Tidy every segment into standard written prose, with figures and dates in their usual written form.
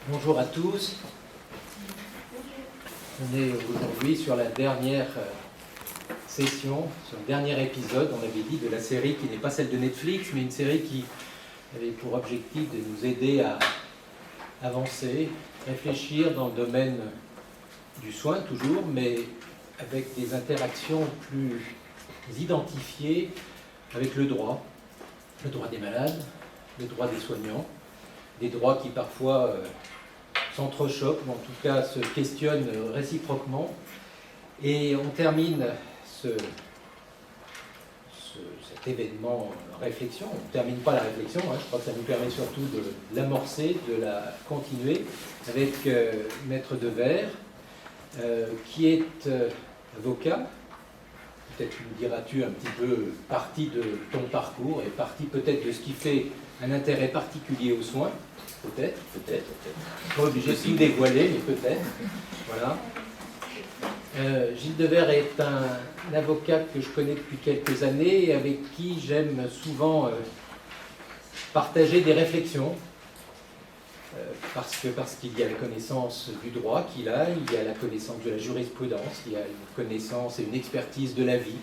Bonjour à tous. On est aujourd'hui sur la dernière session, sur le dernier épisode, on avait dit, de la série qui n'est pas celle de Netflix, mais une série qui avait pour objectif de nous aider à avancer, réfléchir dans le domaine du soin toujours, mais avec des interactions plus identifiées avec le droit des malades, le droit des soignants, des droits qui parfois s'entrechoquent, ou en tout cas se questionnent réciproquement. Et on termine cet événement réflexion. On ne termine pas la réflexion, je crois que ça nous permet surtout de l'amorcer, de la continuer, avec Maître Devers, qui est avocat. Peut-être nous diras-tu un petit peu partie de ton parcours et partie peut-être de ce qui fait un intérêt particulier aux soins. Peut-être. Pas obligé de tout dévoiler, mais peut-être. Voilà. Gilles Devers est un avocat que je connais depuis quelques années et avec qui j'aime souvent partager des réflexions. Parce qu'il y a la connaissance du droit qu'il a, il y a la connaissance de la jurisprudence, il y a une connaissance et une expertise de la vie.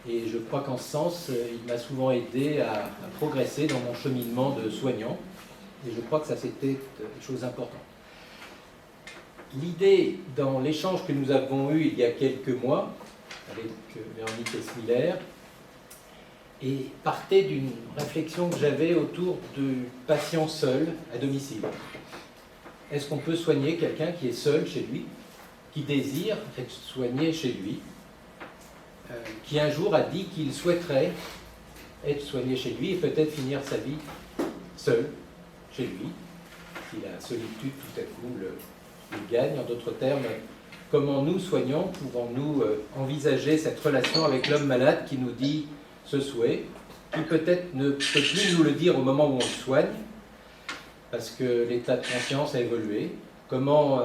Et je crois qu'en ce sens, il m'a souvent aidé à progresser dans mon cheminement de soignant. Et je crois que ça, c'était une chose importante. L'idée, dans l'échange que nous avons eu il y a quelques mois, avec Véronique Esmiller, et partait d'une réflexion que j'avais autour du patient seul à domicile. Est-ce qu'on peut soigner quelqu'un qui est seul chez lui, qui désire être soigné chez lui, qui un jour a dit qu'il souhaiterait être soigné chez lui et peut-être finir sa vie seul chez lui, si la solitude tout à coup le gagne. En d'autres termes, comment nous, soignants, pouvons-nous envisager cette relation avec l'homme malade qui nous dit ce souhait, qui peut-être ne peut plus nous le dire au moment où on le soigne, parce que l'état de conscience a évolué. Comment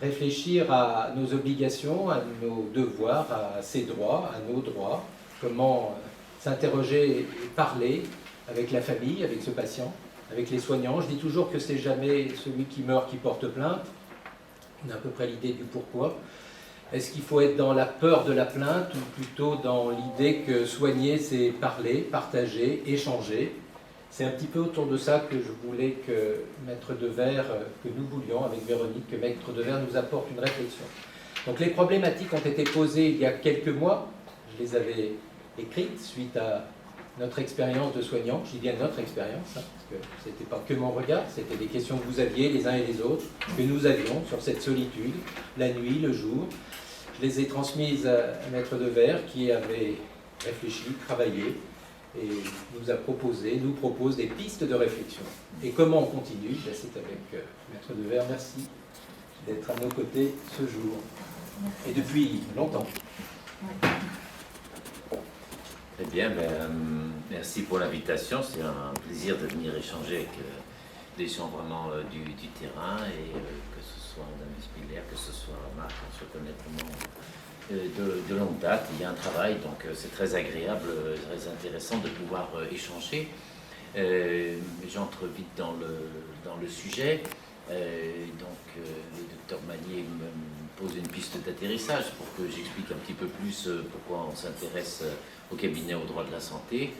réfléchir à nos obligations, à nos devoirs, à ses droits, à nos droits, comment s'interroger et parler avec la famille, avec ce patient, avec les soignants. Je dis toujours que c'est jamais celui qui meurt qui porte plainte. On a à peu près l'idée du pourquoi. Est-ce qu'il faut être dans la peur de la plainte ou plutôt dans l'idée que soigner, c'est parler, partager, échanger? C'est un petit peu autour de ça que je voulais que Maître Devers, que nous voulions avec Véronique, que Maître Devers nous apporte une réflexion. Donc les problématiques ont été posées il y a quelques mois. Je les avais écrites suite à notre expérience de soignant. Je dis bien notre expérience, parce que ce n'était pas que mon regard, c'était des questions que vous aviez les uns et les autres, que nous avions sur cette solitude, la nuit, le jour. Je les ai transmises à Maître Devers qui avait réfléchi, travaillé et nous propose des pistes de réflexion. Et comment on continue? C'est avec Maître Devers. Merci d'être à nos côtés ce jour. Et depuis longtemps. Eh bien, merci pour l'invitation. C'est un plaisir de venir échanger avec des gens vraiment du terrain, et que ce soit Mme Spiller, que ce soit Marc, on se connaît vraiment de longue date. Il y a un travail, donc c'est très agréable, très intéressant de pouvoir échanger. J'entre vite dans le sujet. Le docteur Magnier me pose une piste d'atterrissage pour que j'explique un petit peu plus pourquoi on s'intéresse au cabinet au droit de la santé.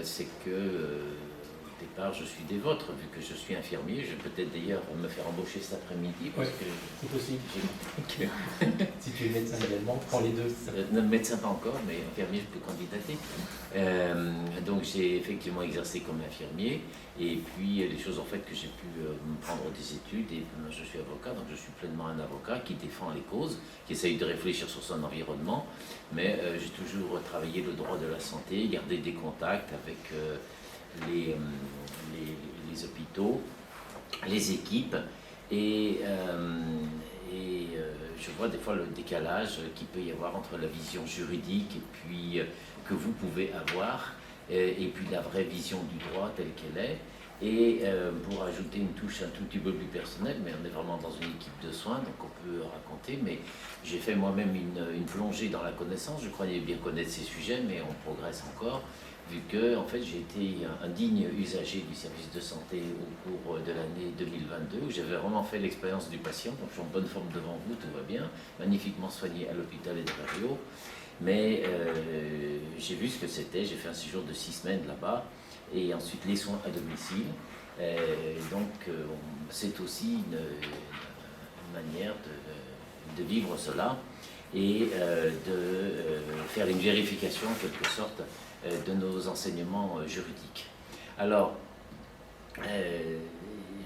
C'est que au départ je suis des vôtres, vu que je suis infirmier. Je vais peut-être d'ailleurs me faire embaucher cet après-midi, parce que c'est possible. Si tu es médecin également, prends les deux. Médecin pas encore, mais infirmier je peux candidater. Donc j'ai effectivement exercé comme infirmier, et puis les choses ont fait que j'ai pu prendre des études, et je suis avocat, donc je suis pleinement un avocat qui défend les causes, qui essaye de réfléchir sur son environnement, mais j'ai toujours travaillé le droit de la santé, gardé des contacts avec les hôpitaux, les équipes, et je vois des fois le décalage qu'il peut y avoir entre la vision juridique et puis que vous pouvez avoir, et puis la vraie vision du droit telle qu'elle est. Et pour ajouter une touche un tout petit peu plus personnelle, mais on est vraiment dans une équipe de soins, donc on peut raconter, mais j'ai fait moi-même une plongée dans la connaissance. Je croyais bien connaître ces sujets, mais on progresse encore. vu que en fait, j'ai été un digne usager du service de santé au cours de l'année 2022, où j'avais vraiment fait l'expérience du patient. Donc, je suis en bonne forme devant vous, tout va bien, magnifiquement soigné à l'hôpital Ederario. Mais j'ai vu ce que c'était, j'ai fait un séjour de 6 semaines là-bas, et ensuite les soins à domicile. C'est aussi une manière de vivre cela et de faire une vérification en quelque sorte de nos enseignements juridiques. Alors,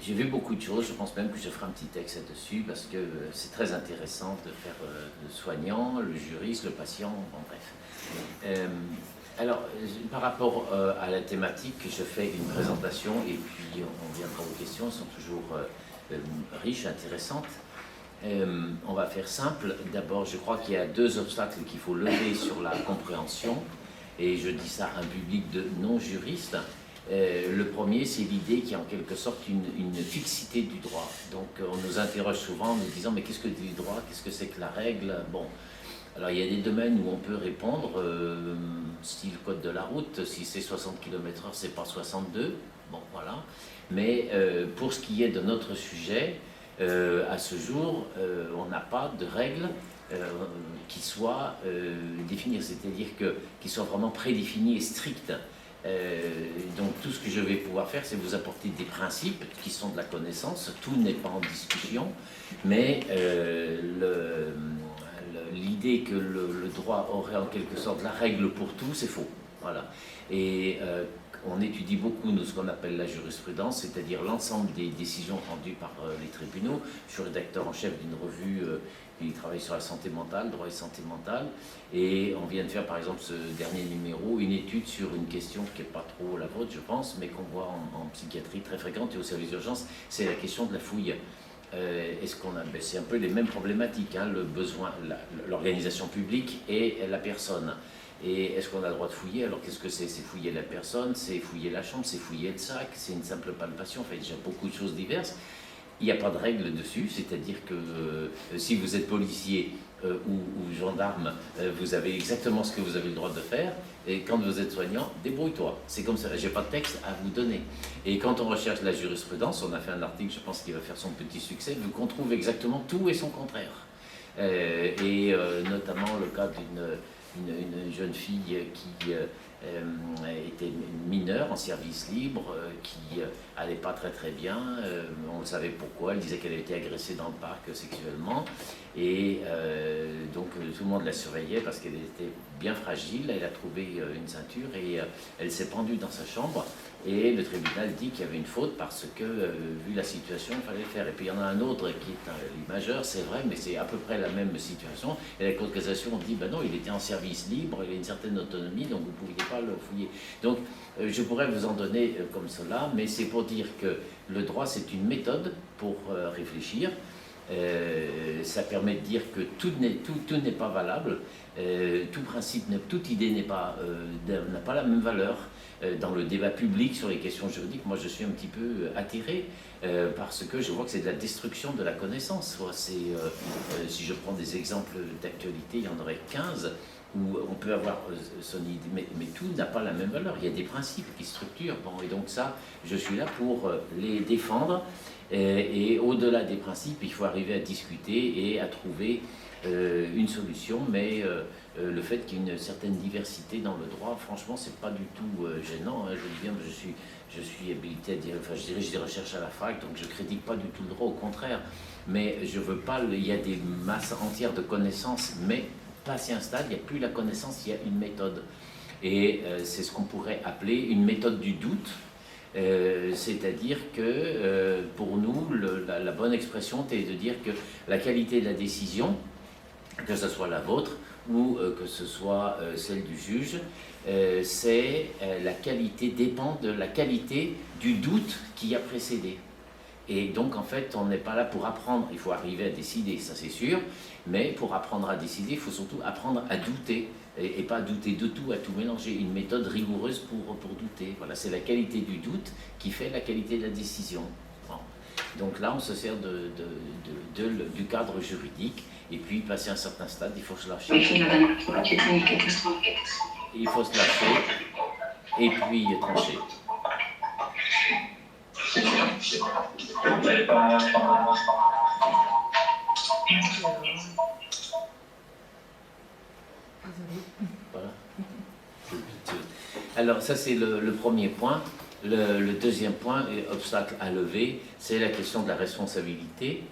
j'ai vu beaucoup de choses, je pense même que je ferai un petit texte là-dessus parce que c'est très intéressant de faire le soignant, le juriste, le patient, bon, bref. Alors, par rapport à la thématique, je fais une présentation et puis on viendra aux questions, elles sont toujours riches, intéressantes. On va faire simple. D'abord, je crois qu'il y a 2 obstacles qu'il faut lever sur la compréhension, et je dis ça à un public de non-juristes. Le premier, c'est l'idée qu'il y a en quelque sorte une fixité du droit. Donc, on nous interroge souvent en nous disant « mais qu'est-ce que dit le droit? Qu'est-ce que c'est que la règle ?» Bon, alors il y a des domaines où on peut répondre, style code de la route, si c'est 60 km/h, c'est pas 62, bon voilà. Mais pour ce qui est de notre sujet, à ce jour, on n'a pas de règles qui soient définies, c'est-à-dire qui soient vraiment prédéfinies et strictes. Donc tout ce que je vais pouvoir faire, c'est vous apporter des principes qui sont de la connaissance, tout n'est pas en discussion, mais l'idée que le droit aurait en quelque sorte la règle pour tout, c'est faux. Voilà. Et on étudie beaucoup nous, ce qu'on appelle la jurisprudence, c'est-à-dire l'ensemble des décisions rendues par les tribunaux. Je suis rédacteur en chef d'une revue qui travaille sur la santé mentale, droit et santé mentale, et on vient de faire par exemple ce dernier numéro, une étude sur une question qui n'est pas trop la vôtre, je pense, mais qu'on voit en psychiatrie très fréquente et au service d'urgence, c'est la question de la fouille. C'est un peu les mêmes problématiques, hein, le besoin, l'organisation publique et la personne. Et est-ce qu'on a le droit de fouiller? Alors qu'est-ce que c'est? C'est fouiller la personne, c'est fouiller la chambre, c'est fouiller le sac, c'est une simple palpation, enfin déjà beaucoup de choses diverses. Il n'y a pas de règle dessus, c'est-à-dire que si vous êtes policier ou gendarme, vous avez exactement ce que vous avez le droit de faire, et quand vous êtes soignant, débrouille-toi. C'est comme ça, j'ai pas de texte à vous donner. Et quand on recherche la jurisprudence, on a fait un article, je pense qu'il va faire son petit succès, vu qu'on trouve exactement tout et son contraire. Notamment le cas d'une jeune fille qui était mineure en service libre, qui allait pas très bien, on le savait pourquoi, elle disait qu'elle avait été agressée dans le parc sexuellement, et donc tout le monde la surveillait parce qu'elle était bien fragile, elle a trouvé une ceinture et elle s'est pendue dans sa chambre, et le tribunal dit qu'il y avait une faute parce que, vu la situation, il fallait le faire. Et puis il y en a un autre qui est un majeur, c'est vrai, mais c'est à peu près la même situation. Et la Cour de cassation dit, ben non, il était en service libre, il a une certaine autonomie, donc vous ne pouviez pas le fouiller. Donc je pourrais vous en donner comme cela, mais c'est pour dire que le droit, c'est une méthode pour réfléchir. Ça permet de dire que tout n'est pas valable, tout principe, toute idée n'a pas la même valeur. Dans le débat public sur les questions juridiques, moi je suis un petit peu attiré parce que je vois que c'est de la destruction de la connaissance. Si je prends des exemples d'actualité, il y en aurait 15 où on peut avoir son idée, mais tout n'a pas la même valeur. Il y a des principes qui structurent. Bon, et donc ça, je suis là pour les défendre. Et au-delà des principes, il faut arriver à discuter et à trouver une solution, mais le fait qu'il y ait une certaine diversité dans le droit, franchement, c'est pas du tout gênant. Hein. Je dis bien, je suis habilité à dire, enfin, je dirige des recherches à la fac, donc je critique pas du tout le droit, au contraire. Mais je veux pas, il y a des masses entières de connaissances, mais passé un stade, il n'y a plus la connaissance, il y a une méthode. Et c'est ce qu'on pourrait appeler une méthode du doute. C'est-à-dire que pour nous, la bonne expression est de dire que la qualité de la décision, que ce soit la vôtre ou que ce soit celle du juge, la qualité dépend de la qualité du doute qui a précédé. Et donc en fait, on n'est pas là pour apprendre, il faut arriver à décider, ça c'est sûr, mais pour apprendre à décider, il faut surtout apprendre à douter, et pas douter de tout, à tout mélanger, une méthode rigoureuse pour douter. Voilà, c'est la qualité du doute qui fait la qualité de la décision. Bon. Donc là, on se sert du cadre juridique, et puis passer un certain stade, il faut se lâcher. Il faut se lâcher. et puis trancher. Voilà. Alors ça c'est le premier point. Le deuxième point, obstacle à lever, c'est la question de la responsabilité.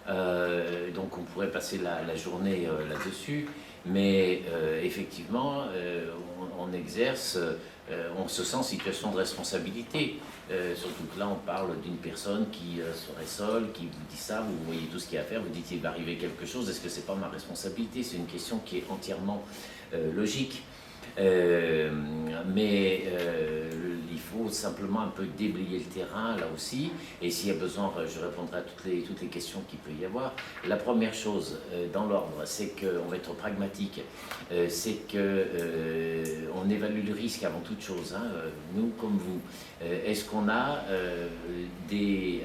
Donc on pourrait passer la journée là-dessus, mais effectivement on exerce, on se sent en situation de responsabilité. Surtout que là on parle d'une personne qui serait seule, qui vous dit ça, vous voyez tout ce qu'il y a à faire, vous dites il va arriver quelque chose, est-ce que c'est pas ma responsabilité? C'est une question qui est entièrement logique. Mais il faut simplement un peu déblayer le terrain là aussi, et s'il y a besoin, je répondrai à toutes les questions qu'il peut y avoir. La première chose dans l'ordre, c'est qu'on va être pragmatique, c'est qu'on évalue le risque avant toute chose, hein, nous comme vous. Est-ce qu'on a des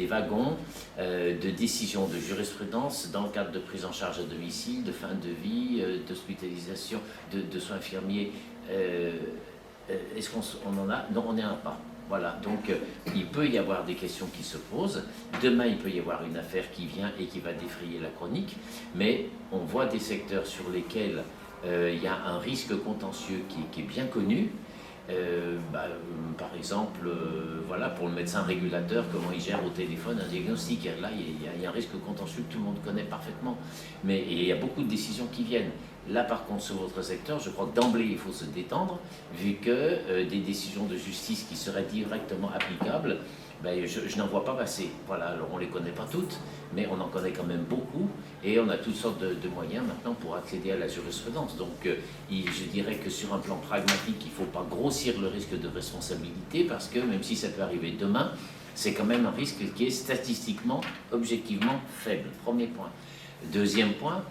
wagons de décision de jurisprudence dans le cadre de prise en charge à domicile, de fin de vie, d'hospitalisation, de soins infirmiers? Est-ce qu'on en a? Non, on n'en a pas. Voilà, donc il peut y avoir des questions qui se posent. Demain, il peut y avoir une affaire qui vient et qui va défrayer la chronique, mais on voit des secteurs sur lesquels il y a un risque contentieux qui est bien connu. Par exemple, voilà, pour le médecin régulateur, comment il gère au téléphone un diagnostic. Là, il y a un risque contentieux que tout le monde connaît parfaitement. Mais il y a beaucoup de décisions qui viennent. Là, par contre, sur votre secteur, je crois que d'emblée, il faut se détendre, vu que des décisions de justice qui seraient directement applicables, je n'en vois pas passer. Voilà, alors on ne les connaît pas toutes, mais on en connaît quand même beaucoup, et on a toutes sortes de moyens maintenant pour accéder à la jurisprudence. Donc, je dirais que sur un plan pragmatique, il ne faut pas grossir le risque de responsabilité, parce que même si ça peut arriver demain, c'est quand même un risque qui est statistiquement, objectivement faible. Premier point. Deuxième point,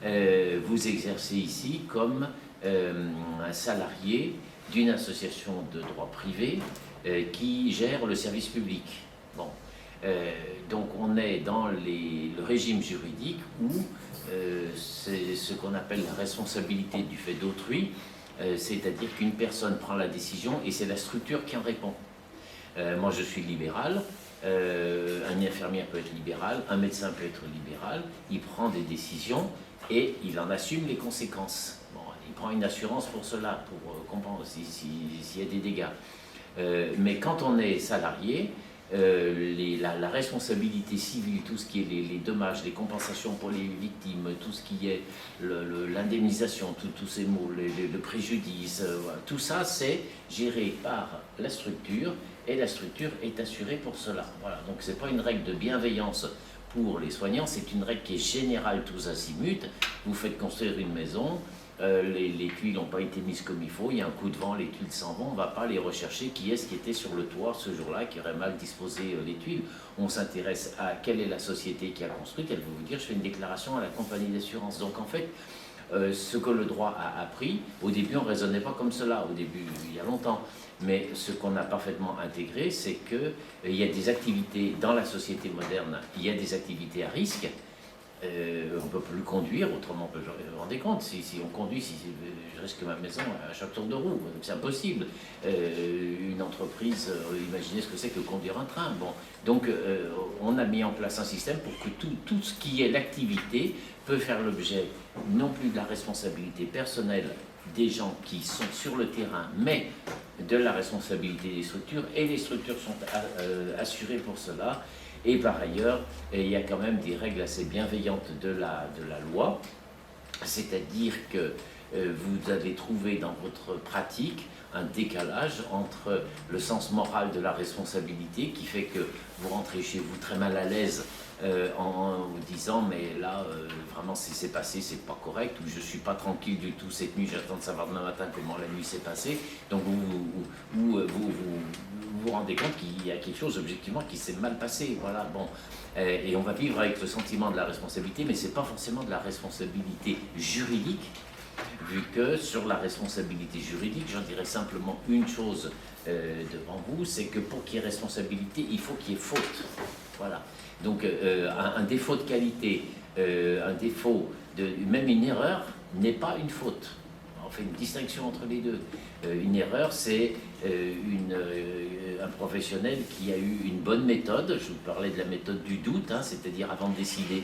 vous exercez ici comme un salarié d'une association de droit privé qui gère le service public. Bon. Donc on est dans le régime juridique où c'est ce qu'on appelle la responsabilité du fait d'autrui, c'est-à-dire qu'une personne prend la décision et c'est la structure qui en répond. Moi je suis libéral, un infirmier peut être libéral, un médecin peut être libéral, il prend des décisions et il en assume les conséquences. Bon, il prend une assurance pour cela, pour comprendre s'il y a des dégâts. Mais quand on est salarié, la responsabilité civile, tout ce qui est les dommages, les compensations pour les victimes, tout ce qui est l'indemnisation, tous ces mots, le préjudice, voilà, tout ça c'est géré par la structure et la structure est assurée pour cela. Voilà. Donc c'est pas une règle de bienveillance pour les soignants, c'est une règle qui est générale tous azimuts. Vous faites construire une maison, les tuiles n'ont pas été mises comme il faut, il y a un coup de vent, les tuiles s'en vont, on ne va pas aller rechercher qui est-ce qui était sur le toit ce jour-là, qui aurait mal disposé les tuiles. On s'intéresse à quelle est la société qui a construit, elle va vous dire je fais une déclaration à la compagnie d'assurance. Donc en fait, ce que le droit a appris, au début on ne raisonnait pas comme cela, au début il y a longtemps, mais ce qu'on a parfaitement intégré, c'est qu'il y a des activités dans la société moderne, il y a des activités à risque. On ne peut plus conduire, autrement vous vous rendez compte, si on conduit, si je risque ma maison à chaque tour de roue, donc c'est impossible. Une entreprise, imaginez ce que c'est que conduire un train. Bon, donc on a mis en place un système pour que tout ce qui est l'activité peut faire l'objet non plus de la responsabilité personnelle des gens qui sont sur le terrain, mais de la responsabilité des structures, et les structures sont assurées pour cela. Et par ailleurs, il y a quand même des règles assez bienveillantes de la loi, c'est-à-dire que vous avez trouvé dans votre pratique un décalage entre le sens moral de la responsabilité qui fait que vous rentrez chez vous très mal à l'aise en vous disant mais là vraiment ce qui s'est passé c'est pas correct, ou je suis pas tranquille du tout cette nuit, j'attends de savoir demain matin comment la nuit s'est passée. Donc vous rendez compte qu'il y a quelque chose objectivement qui s'est mal passé, voilà. Bon, et on va vivre avec le sentiment de la responsabilité, mais c'est pas forcément de la responsabilité juridique, vu que sur la responsabilité juridique, j'en dirais simplement une chose devant vous, c'est que pour qu'il y ait responsabilité, il faut qu'il y ait faute. Voilà. Donc un défaut de qualité, un défaut, même une erreur, n'est pas une faute. on fait une distinction entre les deux. Une erreur, c'est un professionnel qui a eu une bonne méthode. Je vous parlais de la méthode du doute, hein, c'est-à-dire avant de décider,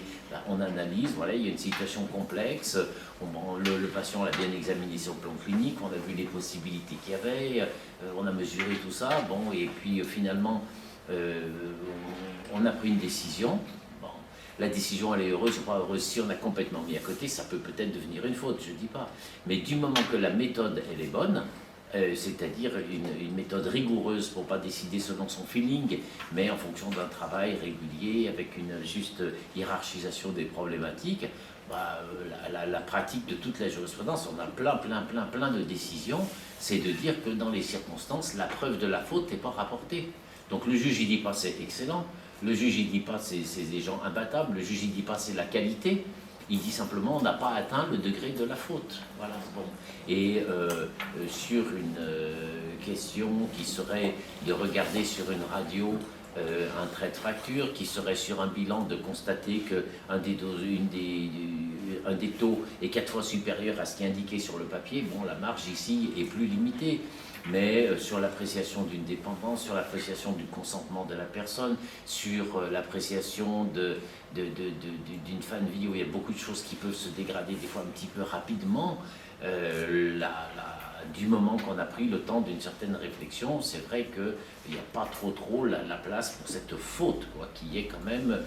on analyse, voilà, il y a une situation complexe, le patient l'a bien examiné sur le plan clinique, on a vu les possibilités qu'il y avait, on a mesuré tout ça, bon, et puis finalement, on a pris une décision. La décision, elle est heureuse ou pas heureuse. Si on a complètement mis à côté, ça peut peut-être devenir une faute, je ne dis pas. Mais du moment que la méthode, elle est bonne, c'est-à-dire une méthode rigoureuse pour ne pas décider selon son feeling, mais en fonction d'un travail régulier, avec une juste hiérarchisation des problématiques, la pratique de toute la jurisprudence, on a plein de décisions, c'est de dire que dans les circonstances, la preuve de la faute n'est pas rapportée. Donc le juge, il dit pas c'est excellent. Le juge, il ne dit pas c'est des gens imbattables, le juge, il ne dit pas c'est la qualité, il dit simplement on n'a pas atteint le degré de la faute. Voilà, bon. Et sur une question qui serait de regarder sur une radio un trait de fracture, qui serait sur un bilan de constater qu'un des taux est 4 fois supérieur à ce qui est indiqué sur le papier, bon, la marge ici est plus limitée. Mais sur l'appréciation d'une dépendance, sur l'appréciation du consentement de la personne, sur l'appréciation d'une fin de vie où il y a beaucoup de choses qui peuvent se dégrader des fois un petit peu rapidement, du moment qu'on a pris le temps d'une certaine réflexion, c'est vrai qu'il n'y a pas trop la place pour cette faute, quoi, qui est quand même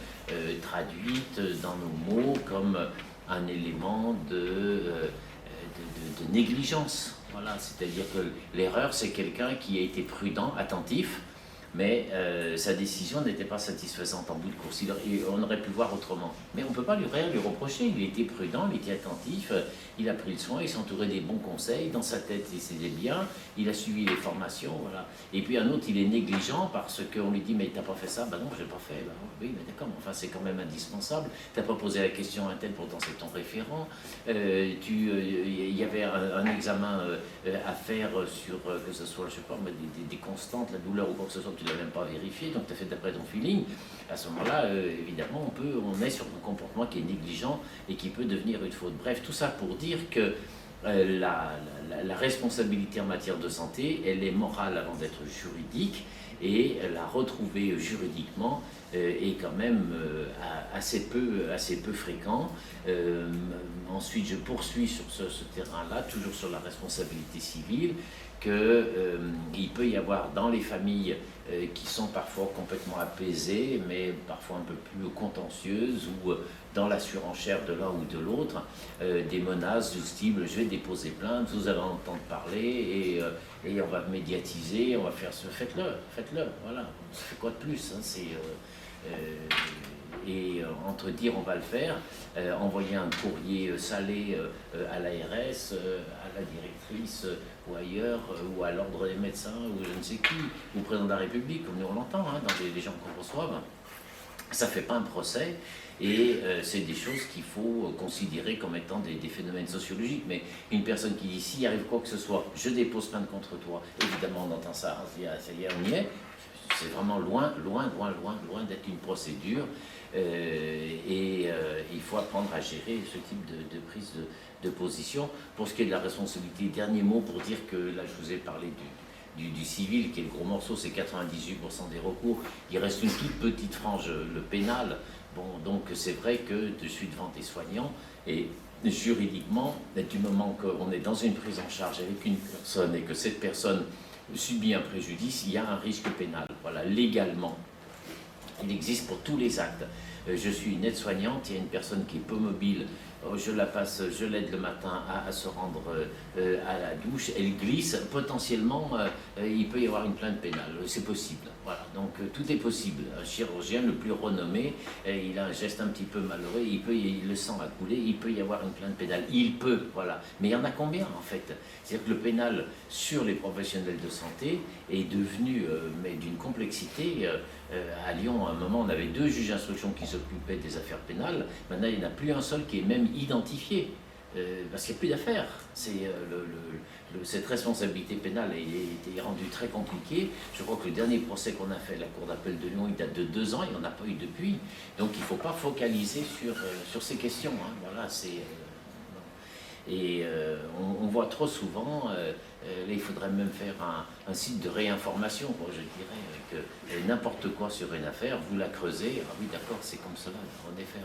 traduite dans nos mots comme un élément de négligence. Voilà, c'est-à-dire que l'erreur, c'est quelqu'un qui a été prudent, attentif, mais sa décision n'était pas satisfaisante en bout de course. On aurait pu voir autrement. Mais on ne peut pas rien lui reprocher. Il était prudent, il était attentif, il a pris le soin, il s'entourait des bons conseils. Dans sa tête, il s'aidait bien, il a suivi les formations. Voilà. Et puis un autre, il est négligent parce qu'on lui dit mais t'as pas fait ça? Ben non, je l'ai pas fait. Ben oui, mais d'accord, enfin c'est quand même indispensable. T'as pas posé la question à un tel, pourtant c'est ton référent. Il y avait un examen à faire sur que ce soit, je sais pas, des constantes, la douleur ou quoi que ce soit. Tu ne l'as même pas vérifié, donc tu as fait d'après ton feeling. À ce moment-là, évidemment, on est sur un comportement qui est négligent et qui peut devenir une faute. Bref, tout ça pour dire que la responsabilité en matière de santé, elle est morale avant d'être juridique, et la retrouver juridiquement est quand même assez peu fréquent. Ensuite, je poursuis sur ce terrain-là, toujours sur la responsabilité civile, qu'il peut y avoir dans les familles qui sont parfois complètement apaisées, mais parfois un peu plus contentieuses, ou dans la surenchère de l'un ou de l'autre, des menaces du style je vais déposer plainte, vous allez entendre parler, et on va médiatiser, on va faire ce, faites-le, voilà, ça fait quoi de plus, hein, entre dire on va le faire, envoyer un courrier salé à l'ARS, à la directrice ou ailleurs, ou à l'ordre des médecins, ou je ne sais qui, ou au président de la République, comme nous on l'entend dans les gens qu'on reçoit, ça ne fait pas un procès, et c'est des choses qu'il faut considérer comme étant des phénomènes sociologiques. Mais une personne qui dit s'il arrive quoi que ce soit, je dépose plainte contre toi, évidemment on entend ça, ça y est, on y est. C'est vraiment loin d'être une procédure, et il faut apprendre à gérer ce type de prise de position. Pour ce qui est de la responsabilité, dernier mot pour dire que là je vous ai parlé du civil qui est le gros morceau, c'est 98% des recours. Il reste une toute petite frange, le pénal. Bon, donc c'est vrai que je suis devant des soignants, et juridiquement, du moment qu'on est dans une prise en charge avec une personne et que cette personne subit un préjudice, il y a un risque pénal. Voilà, légalement, il existe pour tous les actes. Je suis une aide-soignante, il y a une personne qui est peu mobile, je la passe, je l'aide le matin à se rendre à la douche, elle glisse, potentiellement il peut y avoir une plainte pénale, c'est possible. Voilà, donc tout est possible. Un chirurgien le plus renommé, il a un geste un petit peu malheureux, le sang a coulé, il peut y avoir une plainte pénale, il peut, voilà. Mais il y en a combien en fait? C'est-à-dire que le pénal sur les professionnels de santé est devenu, mais d'une complexité. À Lyon, à un moment, on avait 2 juges d'instruction qui s'occupaient des affaires pénales. Maintenant, il n'y en a plus un seul qui est même identifié, parce qu'il n'y a plus d'affaires. Cette responsabilité pénale est rendue très compliquée. Je crois que le dernier procès qu'on a fait à la Cour d'appel de Lyon, il date de 2 ans, il n'y en a pas eu depuis. Donc il ne faut pas focaliser sur ces questions. Hein. Voilà, Et on voit trop souvent, là il faudrait même faire un site de réinformation, quoi, je dirais, que n'importe quoi sur une affaire, vous la creusez, ah oui d'accord, c'est comme cela, en effet.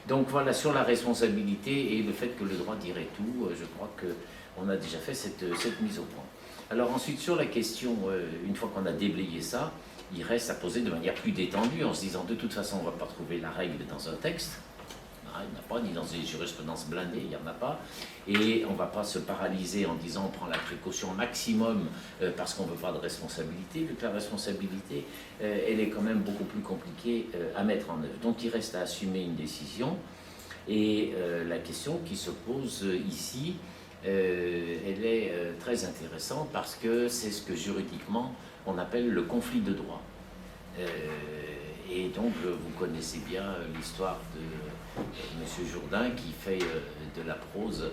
Donc voilà, sur la responsabilité et le fait que le droit dirait tout, je crois qu'on a déjà fait cette mise au point. Alors ensuite, sur la question, une fois qu'on a déblayé ça, il reste à poser de manière plus détendue, en se disant de toute façon, on ne va pas trouver la règle dans un texte. Il n'y en a pas, ni dans des jurisprudences blindées, il n'y en a pas. Et on ne va pas se paralyser en disant on prend la précaution maximum parce qu'on ne veut pas de responsabilité, vu que la responsabilité, elle est quand même beaucoup plus compliquée à mettre en œuvre. Donc il reste à assumer une décision. Et la question qui se pose ici, elle est très intéressante parce que c'est ce que juridiquement on appelle le conflit de droit. Et donc, vous connaissez bien l'histoire de M. Jourdain qui fait de la prose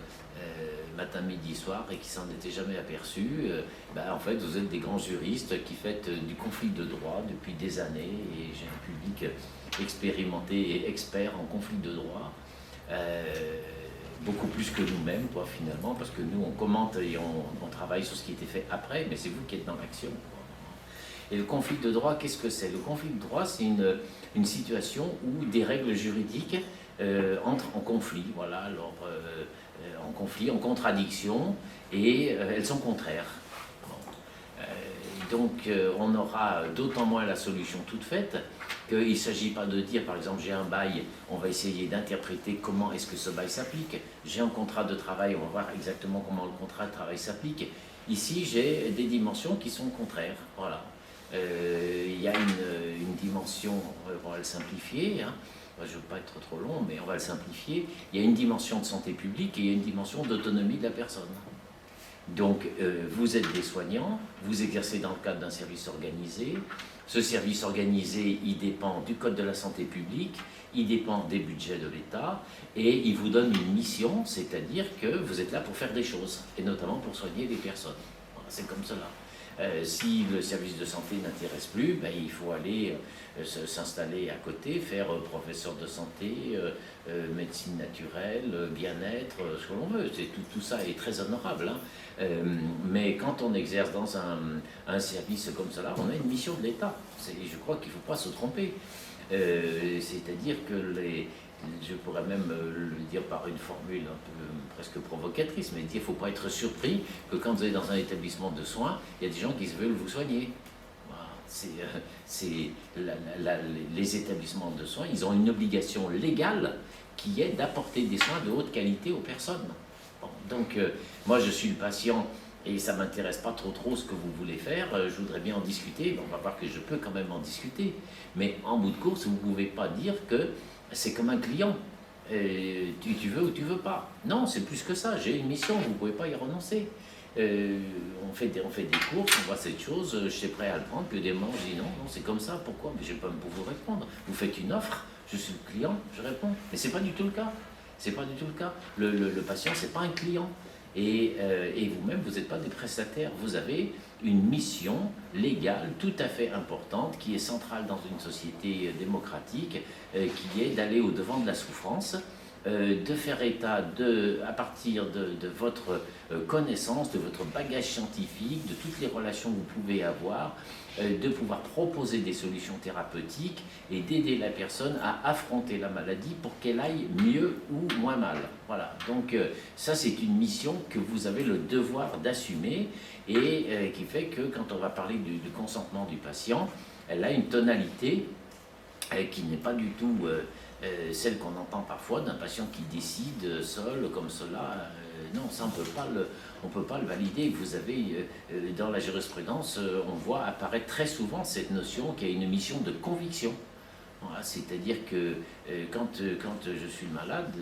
matin, midi, soir et qui s'en était jamais aperçu. En fait, vous êtes des grands juristes qui faites du conflit de droit depuis des années et j'ai un public expérimenté et expert en conflit de droit. Beaucoup plus que nous-mêmes, finalement, parce que nous, on commente et on travaille sur ce qui était fait après, mais c'est vous qui êtes dans l'action. Et le conflit de droit, qu'est-ce que c'est? Le conflit de droit, c'est une situation où des règles juridiques entrent en conflit, voilà, alors en conflit, en contradiction, et elles sont contraires. Donc on aura d'autant moins la solution toute faite qu'il ne s'agit pas de dire, par exemple, j'ai un bail, on va essayer d'interpréter comment est-ce que ce bail s'applique. J'ai un contrat de travail, on va voir exactement comment le contrat de travail s'applique. Ici, j'ai des dimensions qui sont contraires, voilà. Il y a une dimension, on va le simplifier, hein. Je ne veux pas être trop long, mais on va le simplifier. Il y a une dimension de santé publique et il y a une dimension d'autonomie de la personne. Donc, vous êtes des soignants, vous exercez dans le cadre d'un service organisé. Ce service organisé, il dépend du Code de la santé publique, il dépend des budgets de l'État, et il vous donne une mission, c'est-à-dire que vous êtes là pour faire des choses, et notamment pour soigner les personnes. Voilà, c'est comme cela. Si le service de santé n'intéresse plus, il faut aller s'installer à côté, faire professeur de santé, médecine naturelle, bien-être, ce que l'on veut. Tout ça est très honorable. Hein. Mais quand on exerce dans un service comme cela, on a une mission de l'État. Je crois qu'il ne faut pas se tromper. C'est-à-dire que je pourrais même le dire par une formule un peu presque provocatrice, mais il ne faut pas être surpris que quand vous êtes dans un établissement de soins, il y a des gens qui veulent vous soigner. Voilà. Les établissements de soins, ils ont une obligation légale qui est d'apporter des soins de haute qualité aux personnes. Bon, donc, moi je suis le patient et ça ne m'intéresse pas trop ce que vous voulez faire, je voudrais bien en discuter, on va voir que je peux quand même en discuter, mais en bout de course, vous ne pouvez pas dire que c'est comme un client, tu veux ou tu veux pas. Non, c'est plus que ça, j'ai une mission, vous ne pouvez pas y renoncer. On fait des courses, on voit cette chose, je suis prêt à le prendre, puis des moments je dis non, c'est comme ça, pourquoi? Mais je ne vais pas vous répondre. Vous faites une offre, je suis le client, je réponds. Mais ce n'est pas du tout le cas. C'est pas du tout le cas. Le patient, ce n'est pas un client. Et vous-même, vous n'êtes pas des prestataires. Vous avez une mission légale tout à fait importante qui est centrale dans une société démocratique, qui est d'aller au-devant de la souffrance, de faire état, à partir de votre connaissance, de votre bagage scientifique, de toutes les relations que vous pouvez avoir, de pouvoir proposer des solutions thérapeutiques et d'aider la personne à affronter la maladie pour qu'elle aille mieux ou moins mal. Voilà, donc ça c'est une mission que vous avez le devoir d'assumer et qui fait que quand on va parler du consentement du patient, elle a une tonalité qui n'est pas du tout celle qu'on entend parfois d'un patient qui décide seul comme cela. Non, ça on peut pas le valider. Vous avez, dans la jurisprudence, on voit apparaître très souvent cette notion qui a une mission de conviction. Voilà, c'est-à-dire que quand je suis malade,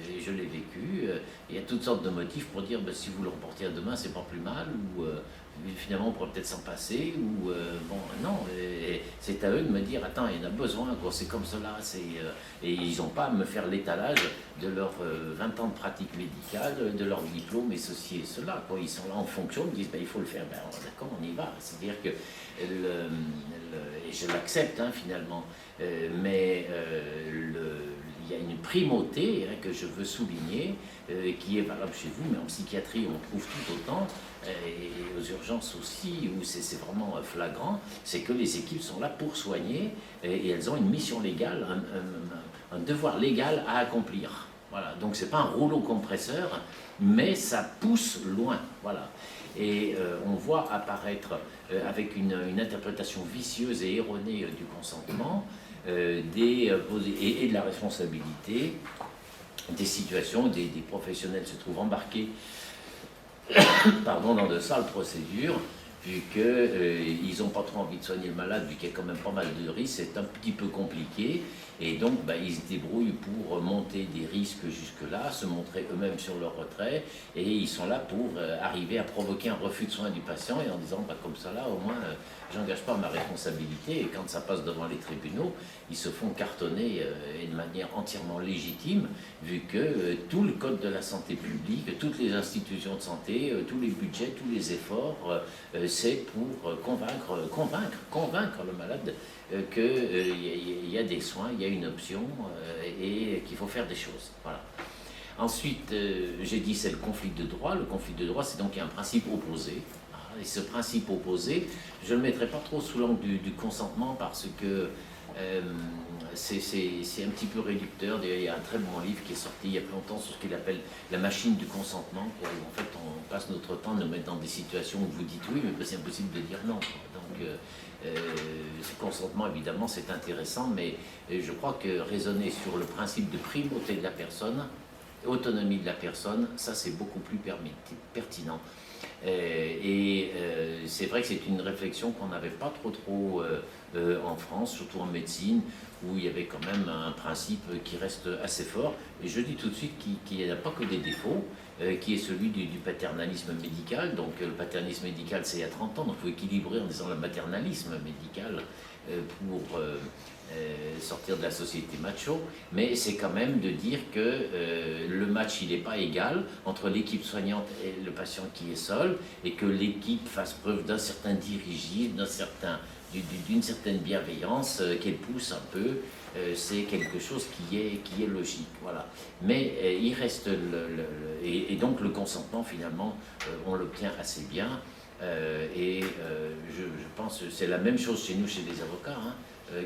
et je l'ai vécu, il y a toutes sortes de motifs pour dire si vous le reportez à demain, c'est pas plus mal, ou finalement on pourrait peut-être s'en passer, ou bon, non, c'est à eux de me dire attends, il y en a besoin, quoi, c'est comme cela, et ils n'ont pas à me faire l'étalage de leurs 20 ans de pratique médicale, de leur diplôme et ceci et cela, quoi. Ils sont là en fonction, ils disent il faut le faire, d'accord, on y va, c'est-à-dire que et je l'accepte finalement, mais il y a une primauté que je veux souligner, qui est valable chez vous, mais en psychiatrie on trouve tout autant, et aux urgences aussi, où c'est vraiment flagrant, c'est que les équipes sont là pour soigner, et elles ont une mission légale, un devoir légal à accomplir. Voilà. Donc c'est pas un rouleau compresseur, mais ça pousse loin. Voilà. Et on voit apparaître, avec une interprétation vicieuse et erronée du consentement, et de la responsabilité, des situations où des professionnels se trouvent embarqués dans de sales procédures, vu qu'ils n'ont pas trop envie de soigner le malade, vu qu'il y a quand même pas mal de risques, c'est un petit peu compliqué, et donc ils se débrouillent pour monter des risques jusque-là, se montrer eux-mêmes sur leur retrait, et ils sont là pour arriver à provoquer un refus de soins du patient, et en disant comme ça là, au moins, j'engage pas ma responsabilité, et quand ça passe devant les tribunaux, ils se font cartonner et de manière entièrement légitime, vu que tout le code de la santé publique, toutes les institutions de santé, tous les budgets, tous les efforts, c'est pour convaincre le malade qu'il y a des soins, il y a une option et qu'il faut faire des choses. Voilà. Ensuite, j'ai dit c'est le conflit de droit. Le conflit de droit, c'est donc qu'il y a un principe opposé. Et ce principe opposé, je ne le mettrai pas trop sous l'angle du consentement parce que c'est un petit peu réducteur. Il y a un très bon livre qui est sorti il y a plus longtemps sur ce qu'il appelle la machine du consentement. Où en fait, on passe notre temps à nous mettre dans des situations où vous dites oui, mais c'est impossible de dire non. Donc, ce consentement, évidemment, c'est intéressant, mais je crois que raisonner sur le principe de primauté de la personne, autonomie de la personne, ça c'est beaucoup plus pertinent. C'est vrai que c'est une réflexion qu'on n'avait pas trop en France, surtout en médecine, où il y avait quand même un principe qui reste assez fort. Et je dis tout de suite qu'il n'y a pas que des défauts, qui est celui du paternalisme médical. Donc le paternalisme médical, c'est il y a 30 ans, donc il faut équilibrer en disant le maternalisme médical pour sortir de la société macho, mais c'est quand même de dire que le match il n'est pas égal entre l'équipe soignante et le patient qui est seul, et que l'équipe fasse preuve d'un certain dirigisme, d'une certaine bienveillance, qu'elle pousse un peu, c'est quelque chose qui est logique. Voilà. Mais il reste et donc le consentement finalement on l'obtient assez bien, je pense que c'est la même chose chez nous, chez les avocats.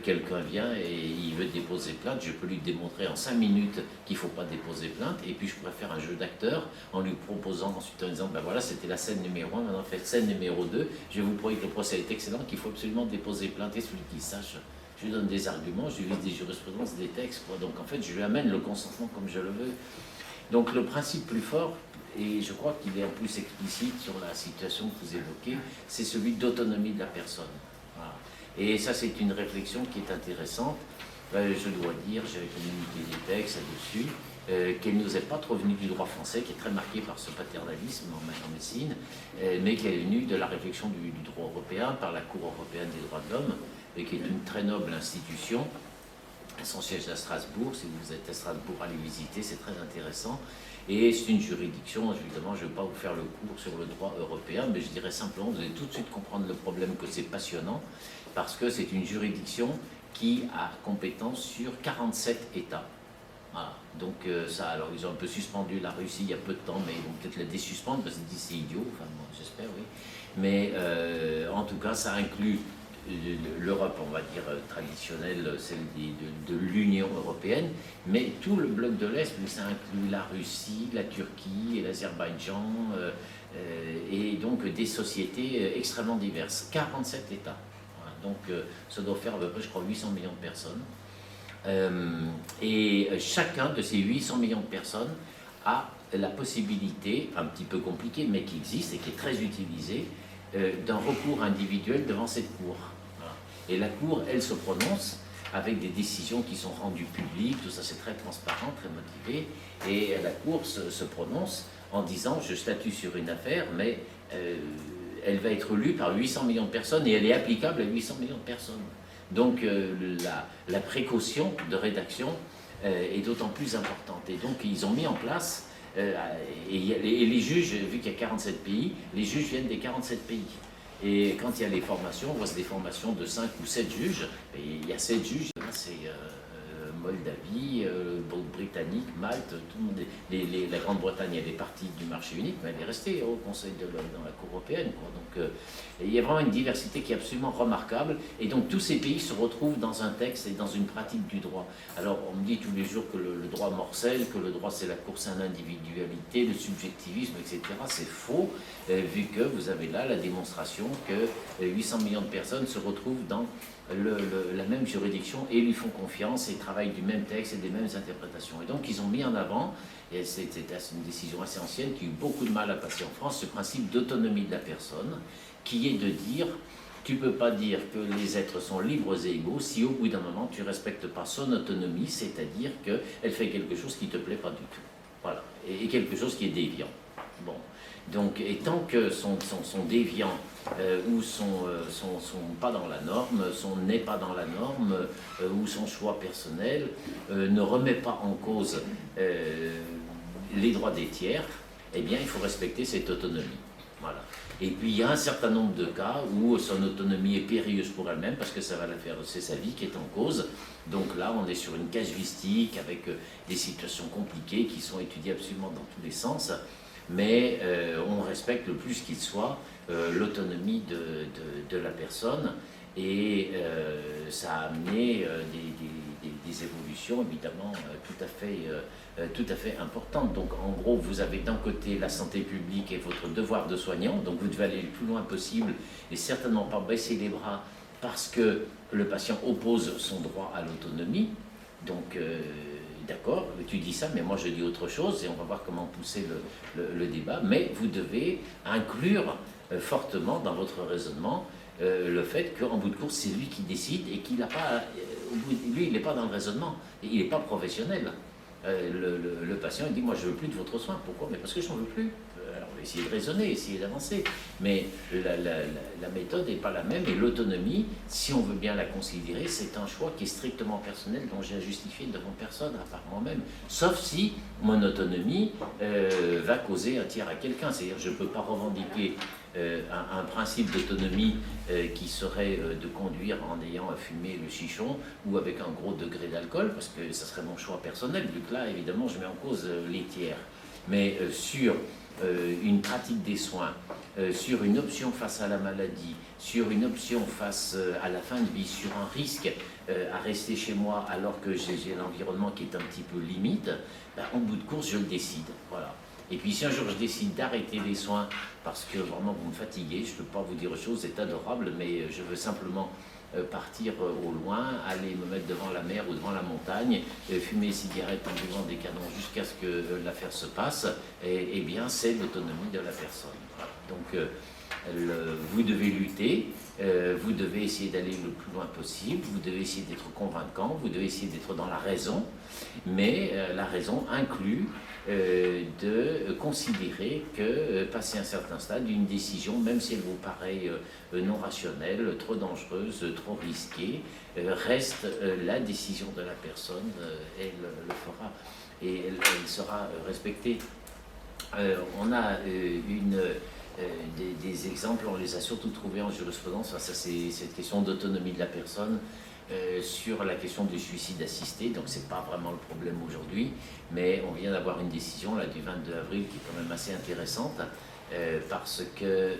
Quelqu'un vient et il veut déposer plainte, je peux lui démontrer en 5 minutes qu'il ne faut pas déposer plainte, et puis je pourrais faire un jeu d'acteur en lui proposant ensuite en disant ben voilà, c'était la scène numéro 1, maintenant faites scène numéro 2, je vais vous prouver que le procès est excellent, qu'il faut absolument déposer plainte, et celui qui sache, je lui donne des arguments, je lui lis des jurisprudences, des textes, quoi. Donc en fait je lui amène le consentement comme je le veux. Donc le principe plus fort, et je crois qu'il est en plus explicite sur la situation que vous évoquez, c'est celui d'autonomie de la personne. Voilà. Et ça, c'est une réflexion qui est intéressante. Je dois dire, j'ai communiqué des textes là-dessus, qu'elle ne nous est pas trop venue du droit français, qui est très marqué par ce paternalisme en médecine, mais qu'elle est venue de la réflexion du droit européen, par la Cour européenne des droits de l'homme, et qui est une très noble institution. Son siège est à Strasbourg. Si vous êtes à Strasbourg, allez visiter, c'est très intéressant. Et c'est une juridiction, évidemment, je ne vais pas vous faire le cours sur le droit européen, mais je dirais simplement, vous allez tout de suite comprendre le problème, que c'est passionnant, parce que c'est une juridiction qui a compétence sur 47 États. Voilà. Donc ça, alors ils ont un peu suspendu la Russie il y a peu de temps, mais ils vont peut-être la désuspendre, parce qu'ils disent c'est idiot, enfin bon, j'espère, oui. Mais en tout cas, ça inclut l'Europe, on va dire, traditionnelle, celle de l'Union européenne, mais tout le bloc de l'Est, ça inclut la Russie, la Turquie et l'Azerbaïdjan, et donc des sociétés extrêmement diverses. 47 États. Voilà. Donc ça doit faire à peu près, je crois, 800 millions de personnes. Et chacun de ces 800 millions de personnes a la possibilité, un petit peu compliquée, mais qui existe et qui est très utilisée, d'un recours individuel devant cette Cour. Voilà. Et la Cour, elle se prononce avec des décisions qui sont rendues publiques, tout ça c'est très transparent, très motivé, et la Cour se prononce en disant je statue sur une affaire, mais elle va être lue par 800 millions de personnes et elle est applicable à 800 millions de personnes. Donc la précaution de rédaction est d'autant plus importante. Et donc ils ont mis en place, et les juges, vu qu'il y a 47 pays, les juges viennent des 47 pays. Et quand il y a les formations, on voit des formations de 5 ou 7 juges, et il y a 7 juges, là c'est Moldavie, Britannique, Malte, tout le monde la Grande-Bretagne, elle est partie du marché unique, mais elle est restée au Conseil dans la Cour européenne, quoi. Donc il y a vraiment une diversité qui est absolument remarquable, et donc tous ces pays se retrouvent dans un texte et dans une pratique du droit. Alors on me dit tous les jours que le droit morcelle, que le droit c'est la course à l'individualité, le subjectivisme, etc. C'est faux, vu que vous avez là la démonstration que 800 millions de personnes se retrouvent dans la même juridiction et lui font confiance et travaillent du même texte et des mêmes interprétations. Et donc ils ont mis en avant, et c'était une décision assez ancienne qui a eu beaucoup de mal à passer en France, ce principe d'autonomie de la personne, qui est de dire, tu ne peux pas dire que les êtres sont libres et égaux si au bout d'un moment tu ne respectes pas son autonomie, c'est-à-dire qu'elle fait quelque chose qui ne te plaît pas du tout. Voilà, et quelque chose qui est déviant. Bon. Donc, et tant que sont déviants ou sont pas dans la norme, n'est pas dans la norme, ou son choix personnel ne remet pas en cause les droits des tiers, eh bien, il faut respecter cette autonomie. Voilà. Et puis, il y a un certain nombre de cas où son autonomie est périlleuse pour elle-même, parce que ça va la faire, c'est sa vie qui est en cause. Donc là, on est sur une casuistique avec des situations compliquées qui sont étudiées absolument dans tous les sens. Mais on respecte le plus qu'il soit l'autonomie de la personne, et ça a amené des évolutions évidemment tout à fait importantes. Donc en gros, vous avez d'un côté la santé publique et votre devoir de soignant, donc vous devez aller le plus loin possible et certainement pas baisser les bras parce que le patient oppose son droit à l'autonomie. Donc d'accord, tu dis ça, mais moi je dis autre chose, et on va voir comment pousser le débat, mais vous devez inclure fortement dans votre raisonnement le fait qu'en bout de course, c'est lui qui décide, et qu'il n'a pas, lui, il n'est pas dans le raisonnement, il n'est pas professionnel. Le patient, il dit, moi je ne veux plus de votre soin. Pourquoi? Mais parce que je n'en veux plus. Alors, on va essayer de raisonner, essayer d'avancer. Mais la méthode n'est pas la même, et l'autonomie, si on veut bien la considérer, c'est un choix qui est strictement personnel, dont j'ai à justifier devant personne, à part moi-même. Sauf si mon autonomie va causer un tiers à quelqu'un. C'est-à-dire, je ne peux pas revendiquer un principe d'autonomie qui serait de conduire en ayant fumé le chichon ou avec un gros degré d'alcool, parce que ça serait mon choix personnel, vu que là, évidemment, je mets en cause les tiers. Mais sur une pratique des soins, sur une option face à la maladie, sur une option face à la fin de vie, sur un risque à rester chez moi alors que j'ai l'environnement qui est un petit peu limite, ben, en bout de course, je le décide. Voilà. Et puis si un jour je décide d'arrêter les soins parce que vraiment vous me fatiguez, je ne peux pas vous dire autre chose, c'est adorable, mais je veux simplement partir au loin, aller me mettre devant la mer ou devant la montagne, fumer une cigarette en buvant des canons jusqu'à ce que l'affaire se passe, et bien c'est l'autonomie de la personne. Voilà. Donc vous devez lutter, vous devez essayer d'aller le plus loin possible, vous devez essayer d'être convaincant, vous devez essayer d'être dans la raison, mais la raison inclut de considérer que passer un certain stade, une décision, même si elle vous paraît non rationnelle, trop dangereuse, trop risquée, reste la décision de la personne, elle le fera et elle sera respectée. On a des exemples, on les a surtout trouvés en jurisprudence face à cette question d'autonomie de la personne, sur la question du suicide assisté. Donc c'est pas vraiment le problème aujourd'hui, mais on vient d'avoir une décision là, du 22 avril qui est quand même assez intéressante, parce que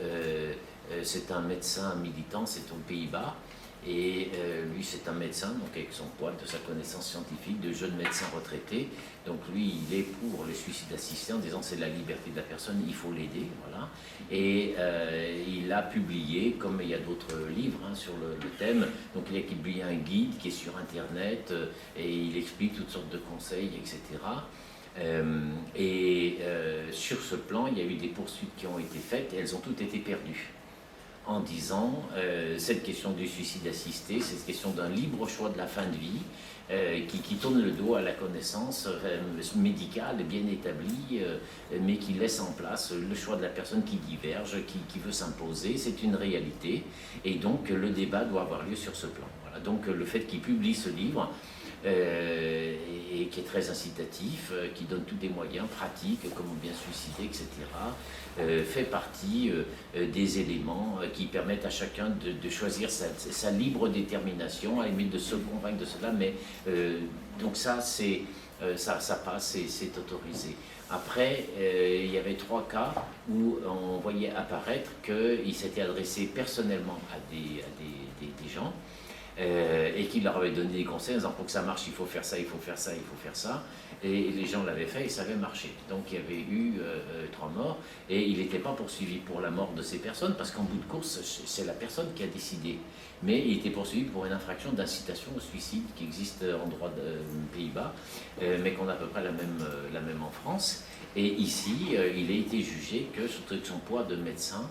c'est un médecin militant, c'est aux Pays-Bas, et lui c'est un médecin, donc avec son poids de sa connaissance scientifique, de jeune médecin retraité. Donc lui il est pour le suicide assisté en disant c'est la liberté de la personne, il faut l'aider, voilà. Et il a publié, comme il y a d'autres livres sur le thème, donc il a publié un guide qui est sur internet, et il explique toutes sortes de conseils, etc. Sur ce plan il y a eu des poursuites qui ont été faites, et elles ont toutes été perdues, en disant cette question du suicide assisté, cette question d'un libre choix de la fin de vie, qui tourne le dos à la connaissance médicale bien établie, mais qui laisse en place le choix de la personne qui diverge, qui veut s'imposer. C'est une réalité, et donc le débat doit avoir lieu sur ce plan. Voilà. Donc le fait qu'il publie ce livre et qui est très incitatif, qui donne tous des moyens pratiques, comment bien se suicider, etc., fait partie des éléments qui permettent à chacun de choisir sa libre détermination, à la limite de se convaincre de cela, mais donc ça, ça passe, c'est autorisé. Après, il y avait 3 cas où on voyait apparaître qu'il s'était adressé personnellement à des gens, et qu'il leur avait donné des conseils en disant pour que ça marche, il faut faire ça, il faut faire ça, il faut faire ça. Et les gens l'avaient fait et ça avait marché. Donc il y avait eu 3 morts et il n'était pas poursuivi pour la mort de ces personnes parce qu'en bout de course, c'est la personne qui a décidé. Mais il était poursuivi pour une infraction d'incitation au suicide qui existe en droit des Pays-Bas, mais qu'on a à peu près la même en France. Et ici, il a été jugé que, surtout avec son poids de médecin,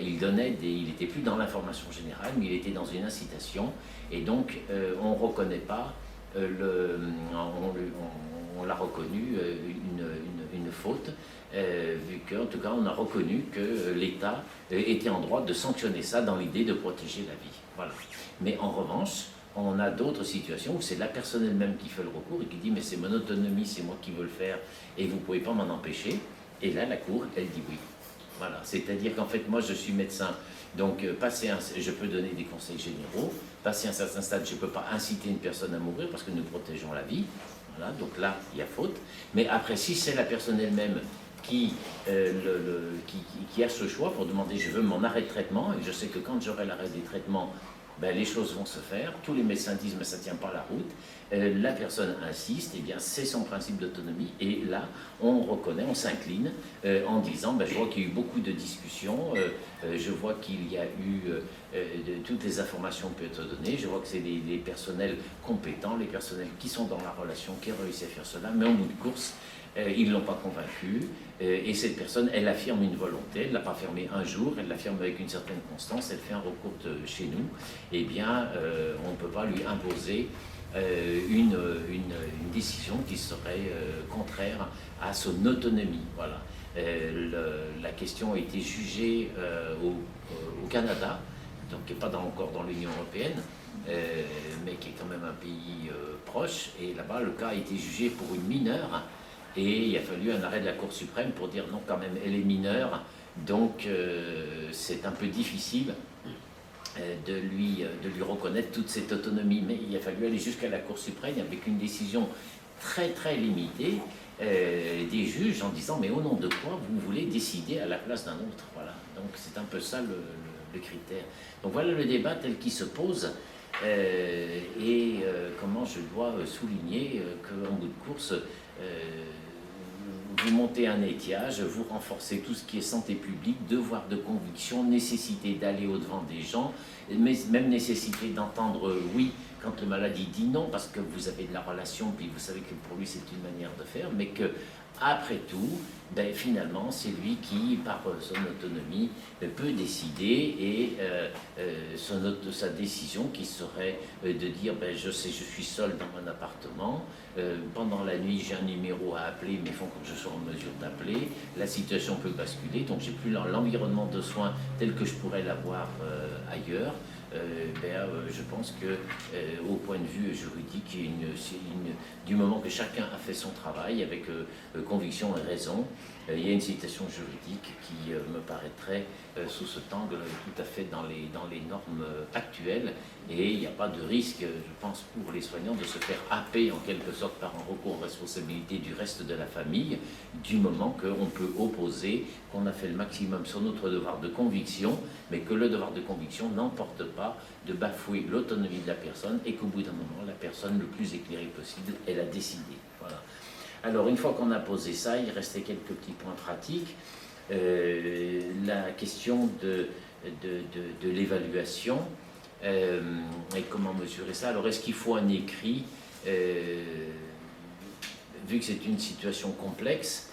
il n'était plus dans l'information générale, mais il était dans une incitation, et donc on ne reconnaît pas, on l'a reconnu une faute, vu qu'en tout cas on a reconnu que l'État était en droit de sanctionner ça dans l'idée de protéger la vie. Voilà. Mais en revanche, on a d'autres situations où c'est la personne elle-même qui fait le recours et qui dit mais c'est mon autonomie, c'est moi qui veux le faire et vous ne pouvez pas m'en empêcher. Et là, la Cour, elle dit oui. Voilà, c'est-à-dire qu'en fait, moi, je suis médecin, donc je peux donner des conseils généraux. Passer un certain stade, je ne peux pas inciter une personne à mourir parce que nous protégeons la vie. Voilà, donc là, il y a faute. Mais après, si c'est la personne elle-même qui a ce choix pour demander je veux mon arrêt de traitement, et je sais que quand j'aurai l'arrêt des traitements, ben, les choses vont se faire, tous les médecins disent mais ça ne tient pas la route, la personne insiste, et bien c'est son principe d'autonomie, et là on reconnaît, on s'incline en disant ben, je vois qu'il y a eu beaucoup de discussions, je vois qu'il y a eu toutes les informations peuvent être données, je vois que c'est les personnels compétents, les personnels qui sont dans la relation qui ont réussi à faire cela, mais en bout de course ils ne l'ont pas convaincu, et cette personne, elle affirme une volonté, elle ne l'a pas fermée un jour, elle l'affirme avec une certaine constance, elle fait un recours chez nous, eh bien, on ne peut pas lui imposer une décision qui serait contraire à son autonomie. Voilà. La question a été jugée au Canada, donc qui n'est pas encore dans l'Union européenne, mais qui est quand même un pays proche, et là-bas, le cas a été jugé pour une mineure. Et il a fallu un arrêt de la Cour suprême pour dire non, quand même, elle est mineure, donc c'est un peu difficile de lui reconnaître toute cette autonomie. Mais il a fallu aller jusqu'à la Cour suprême avec une décision très très limitée des juges en disant mais au nom de quoi vous voulez décider à la place d'un autre. Voilà. Donc c'est un peu ça le critère. Donc voilà le débat tel qu'il se pose. Comment je dois souligner qu'en bout de course, vous montez un étiage, vous renforcez tout ce qui est santé publique, devoir de conviction, nécessité d'aller au-devant des gens, mais même nécessité d'entendre oui quand le malade dit non, parce que vous avez de la relation, puis vous savez que pour lui c'est une manière de faire, mais que après tout, ben, finalement, c'est lui qui, par son autonomie, peut décider et sa décision qui serait de dire ben, je sais, je suis seul dans mon appartement, pendant la nuit j'ai un numéro à appeler, mais il faut que je sois en mesure d'appeler, la situation peut basculer, donc j'ai plus l'environnement de soins tel que je pourrais l'avoir ailleurs. Je pense que au point de vue juridique, du moment que chacun a fait son travail avec conviction et raison, il y a une citation juridique qui me paraîtrait sous cet angle tout à fait dans les normes actuelles, et il n'y a pas de risque, je pense, pour les soignants de se faire happer en quelque sorte par un recours en responsabilité du reste de la famille, du moment qu'on peut opposer, qu'on a fait le maximum sur notre devoir de conviction, mais que le devoir de conviction n'emporte pas de bafouer l'autonomie de la personne, et qu'au bout d'un moment, la personne le plus éclairée possible, elle a décidé. Voilà. Alors, une fois qu'on a posé ça, il restait quelques petits points pratiques. La question de l'évaluation et comment mesurer ça. Alors, est-ce qu'il faut un écrit vu que c'est une situation complexe,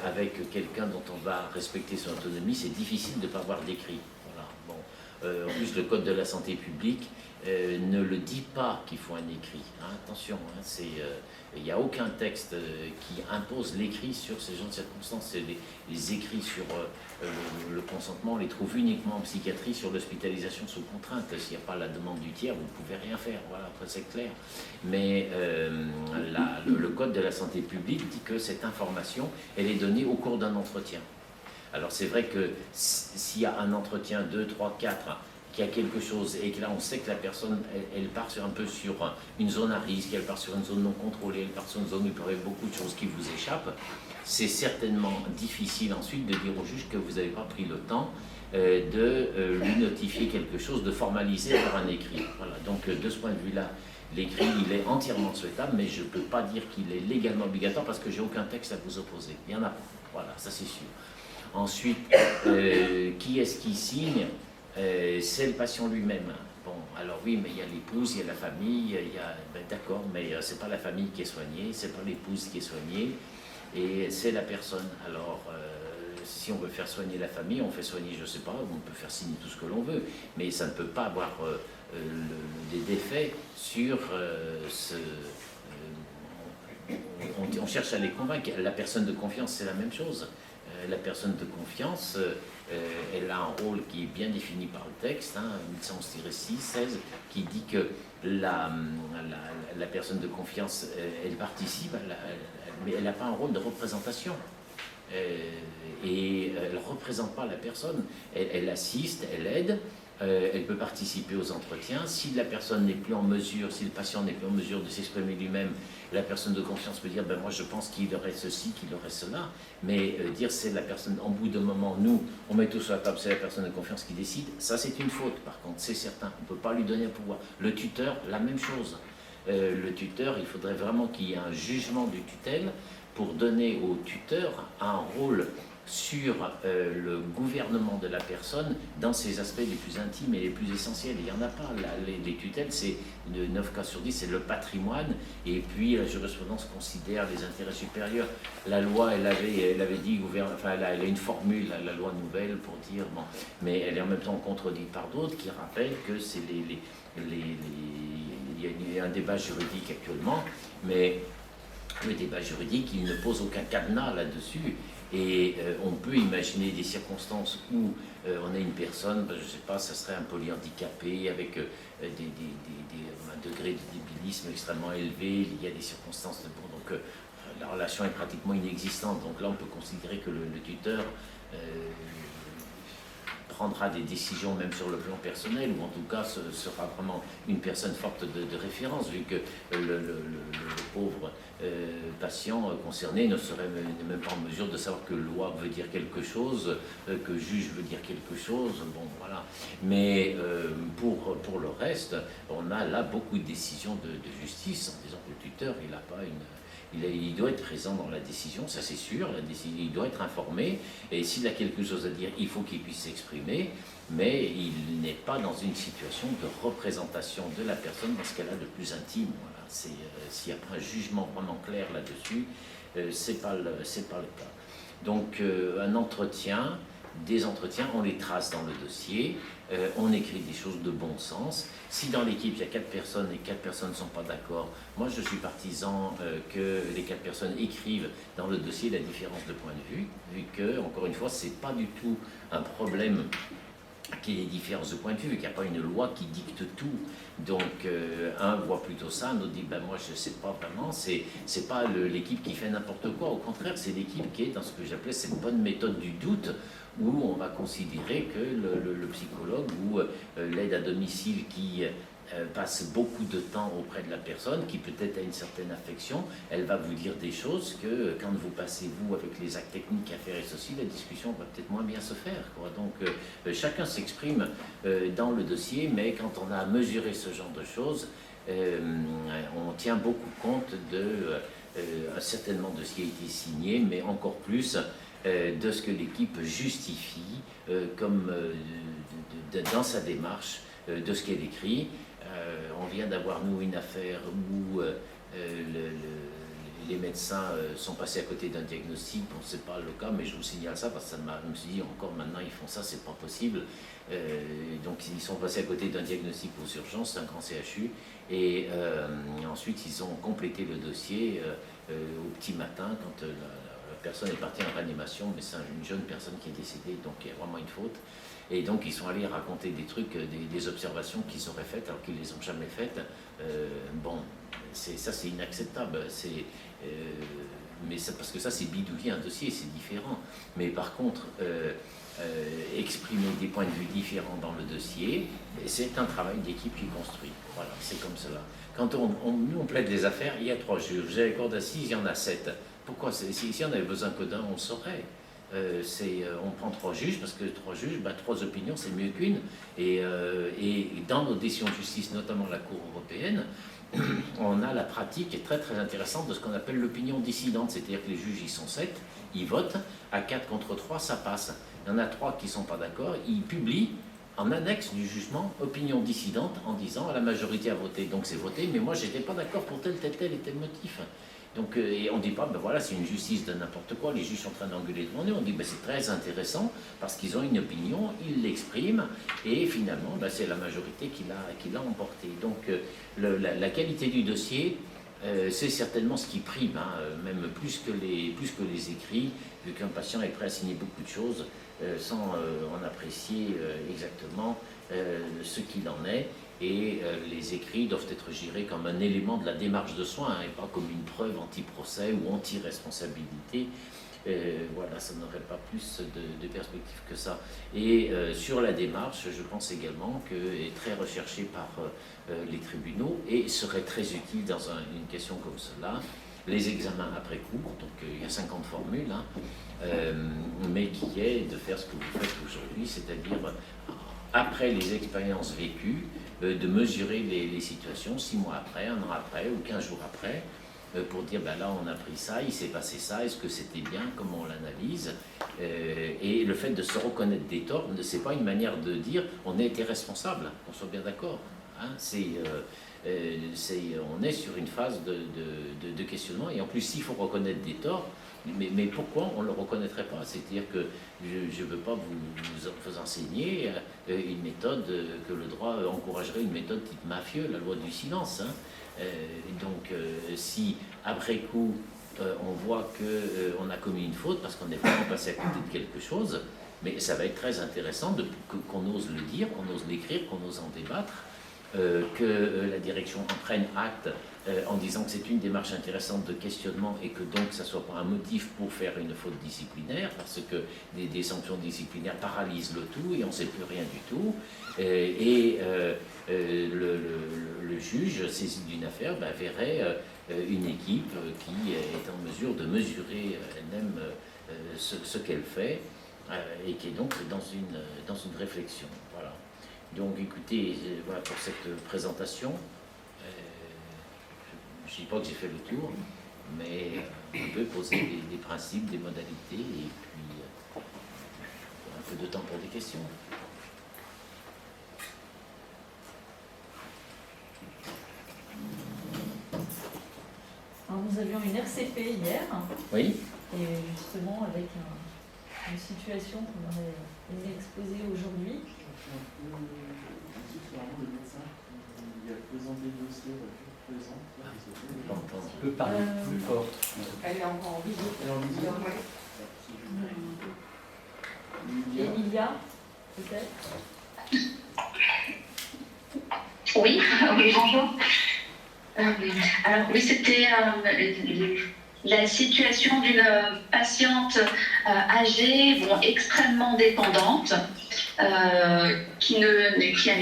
avec quelqu'un dont on va respecter son autonomie, c'est difficile de ne pas avoir d'écrit. Voilà. Bon. En plus, le Code de la santé publique ne le dit pas qu'il faut un écrit. Hein, attention, hein, il n'y a aucun texte qui impose l'écrit sur ces genres de circonstances. Les écrits sur le consentement, on les trouve uniquement en psychiatrie sur l'hospitalisation sous contrainte. S'il n'y a pas la demande du tiers, vous ne pouvez rien faire. Voilà, après c'est clair. Mais le Code de la santé publique dit que cette information, elle est donnée au cours d'un entretien. Alors c'est vrai que s'il y a un entretien 2, 3, 4, qu'il y a quelque chose et que là on sait que la personne elle part un peu sur une zone à risque, elle part sur une zone non contrôlée, elle part sur une zone où il peut y avoir beaucoup de choses qui vous échappent, c'est certainement difficile ensuite de dire au juge que vous n'avez pas pris le temps de lui notifier quelque chose, de formaliser par un écrit. Voilà. Donc de ce point de vue-là, l'écrit il est entièrement souhaitable, mais je ne peux pas dire qu'il est légalement obligatoire parce que j'ai aucun texte à vous opposer. Il y en a pas. Voilà, ça c'est sûr. Ensuite, qui est-ce qui signe? C'est le patient lui-même. Bon, alors oui, mais il y a l'épouse, il y a la famille, d'accord, mais c'est pas la famille qui est soignée, c'est pas l'épouse qui est soignée, et c'est la personne. Alors, si on veut faire soigner la famille, on fait soigner, je sais pas, on peut faire signer tout ce que l'on veut, mais ça ne peut pas avoir des défaits sur on cherche à les convaincre. La personne de confiance, c'est la même chose. La personne de confiance, elle a un rôle qui est bien défini par le texte, hein, 1111-6, 16, qui dit que la personne de confiance, elle participe, mais elle n'a pas un rôle de représentation. Et elle ne représente pas la personne. Elle assiste, elle aide, elle peut participer aux entretiens. Si la personne n'est plus en mesure, si le patient n'est plus en mesure de s'exprimer lui-même, la personne de confiance peut dire, ben moi je pense qu'il aurait ceci, qu'il aurait cela, mais dire c'est la personne, en bout de moment, nous, on met tout sur la table, c'est la personne de confiance qui décide, ça c'est une faute par contre, c'est certain, on ne peut pas lui donner un pouvoir. Le tuteur, la même chose. Le tuteur, il faudrait vraiment qu'il y ait un jugement du tutelle pour donner au tuteur un rôle sur le gouvernement de la personne dans ses aspects les plus intimes et les plus essentiels. Il n'y en a pas. Les tutelles, c'est 9 cas sur 10, c'est le patrimoine, et puis la jurisprudence considère les intérêts supérieurs. La loi, elle avait dit, enfin, elle a une formule, la loi nouvelle, pour dire, bon, mais elle est en même temps contredite par d'autres qui rappellent que c'est il y a un débat juridique actuellement, mais le débat juridique, il ne pose aucun cadenas là-dessus. Et on peut imaginer des circonstances où on a une personne, je ne sais pas, ça serait un polyhandicapé avec un degré de débilisme extrêmement élevé, il y a des circonstances, donc la relation est pratiquement inexistante. Donc là, on peut considérer que le tuteur prendra des décisions même sur le plan personnel, ou en tout cas sera vraiment une personne forte de référence, vu que le pauvre patient concerné ne serait même pas en mesure de savoir que loi veut dire quelque chose, que juge veut dire quelque chose, bon voilà. Mais pour le reste, on a là beaucoup de décisions de justice, en disant que le tuteur, il n'a pas une... Il doit être présent dans la décision, ça c'est sûr, il doit être informé, et s'il a quelque chose à dire, il faut qu'il puisse s'exprimer, mais il n'est pas dans une situation de représentation de la personne dans ce qu'elle a de plus intime. Voilà. S'il n'y a pas un jugement vraiment clair là-dessus, c'est pas le cas. Donc un entretien, des entretiens, on les trace dans le dossier, on écrit des choses de bon sens. Si dans l'équipe il y a 4 personnes et 4 personnes ne sont pas d'accord, moi je suis partisan que les 4 personnes écrivent dans le dossier la différence de point de vue, vu que, encore une fois, c'est pas du tout un problème qu'il y ait des différences de point de vue, qu'il n'y a pas une loi qui dicte tout. Donc un voit plutôt ça, un autre dit ben moi je ne sais pas vraiment, c'est pas l'équipe qui fait n'importe quoi, au contraire c'est l'équipe qui est dans ce que j'appelais cette bonne méthode du doute, où on va considérer que le psychologue ou l'aide à domicile qui passe beaucoup de temps auprès de la personne, qui peut-être a une certaine affection, elle va vous dire des choses que quand vous passez, vous, avec les actes techniques à faire et ceci, la discussion va peut-être moins bien se faire, quoi. Donc chacun s'exprime dans le dossier, mais quand on a à mesurer ce genre de choses, on tient beaucoup compte certainement de ce qui a été signé, mais encore plus de ce que l'équipe justifie comme dans sa démarche, de ce qu'elle écrit. On vient d'avoir, nous, une affaire où les médecins sont passés à côté d'un diagnostic. Bon, c'est pas le cas, mais je vous signale ça parce que je me suis dit encore maintenant ils font ça, c'est pas possible. Donc ils sont passés à côté d'un diagnostic aux urgences, c'est un grand CHU, et ensuite ils ont complété le dossier au petit matin quand la personne est partie en réanimation, mais c'est une jeune personne qui est décédée, donc il y a vraiment une faute. Et donc ils sont allés raconter des trucs, des observations qu'ils auraient faites alors qu'ils les ont jamais faites. Bon, ça c'est inacceptable. Mais parce que ça c'est bidouiller un dossier, c'est différent. Mais par contre, exprimer des points de vue différents dans le dossier, c'est un travail d'équipe qui construit. Voilà, c'est comme cela. Quand nous on plaide les affaires, il y a 3 juges. Vous avez cour d'assises, il y en a 7. Pourquoi? Si on avait besoin que d'un, on le saurait. On prend 3 juges parce que 3 juges, 3 opinions, c'est mieux qu'une. Et dans nos décisions de justice, notamment la Cour européenne, on a la pratique très très intéressante de ce qu'on appelle l'opinion dissidente, c'est-à-dire que les juges, ils sont 7, ils votent, à 4 contre 3, ça passe. Il y en a 3 qui ne sont pas d'accord, ils publient en annexe du jugement opinion dissidente en disant la majorité a voté, donc c'est voté, mais moi j'étais pas d'accord pour tel et tel motif. Donc, et on ne dit pas, ben voilà, c'est une justice de n'importe quoi, les juges sont en train d'engueuler devant nous. On dit, ben c'est très intéressant parce qu'ils ont une opinion, ils l'expriment, et finalement, ben, c'est la majorité qui l'a emporté. Donc, la qualité du dossier, c'est certainement ce qui prime, hein, même plus que les écrits, vu qu'un patient est prêt à signer beaucoup de choses sans en apprécier exactement ce qu'il en est. Et les écrits doivent être gérés comme un élément de la démarche de soins, hein, et pas comme une preuve anti-procès ou anti-responsabilité. Voilà, ça n'aurait pas plus de perspective que ça. Et sur la démarche, je pense également qu'elle est très recherchée par les tribunaux et serait très utile dans une question comme cela. Les examens après coup, donc il y a 50 formules, hein, mais qui est de faire ce que vous faites aujourd'hui, c'est-à-dire après les expériences vécues, de mesurer les situations 6 mois après, 1 an après ou 15 jours après, pour dire ben là on a pris ça, il s'est passé ça, est-ce que c'était bien, comment on l'analyse, et le fait de se reconnaître des torts, c'est pas une manière de dire on a été responsable, qu'on soit bien d'accord, hein, on est sur une phase de questionnement, et en plus s'il faut reconnaître des torts, mais pourquoi on ne le reconnaîtrait pas? C'est-à-dire que je ne veux pas vous enseigner une méthode que le droit encouragerait, une méthode type mafieux, la loi du silence. Hein. Donc si après coup on voit qu'on a commis une faute parce qu'on est vraiment passé à côté de quelque chose, mais ça va être très intéressant qu'on ose le dire, qu'on ose l'écrire, qu'on ose en débattre, que la direction en prenne acte en disant que c'est une démarche intéressante de questionnement et que donc ça ne soit pas un motif pour faire une faute disciplinaire, parce que des sanctions disciplinaires paralysent le tout et on ne sait plus rien du tout. Le juge saisi d'une affaire verrait une équipe qui est en mesure de mesurer elle-même ce qu'elle fait et qui est donc dans une réflexion. Voilà. Donc écoutez, voilà pour cette présentation. Je ne dis pas que j'ai fait le tour, mais on peut poser des principes, des modalités, et puis un peu de temps pour des questions. Alors, nous avions une RCP hier, Oui. Et justement avec une situation qu'on aurait aimé exposer aujourd'hui. Le médecin qui a présenté le dossier présent. Tu peux parler plus fort. Elle est encore en visite. Elle est en visite. Emilia, peut-être? Oui, oui, bonjour. Alors oui, c'était la situation d'une patiente âgée, extrêmement dépendante, qui a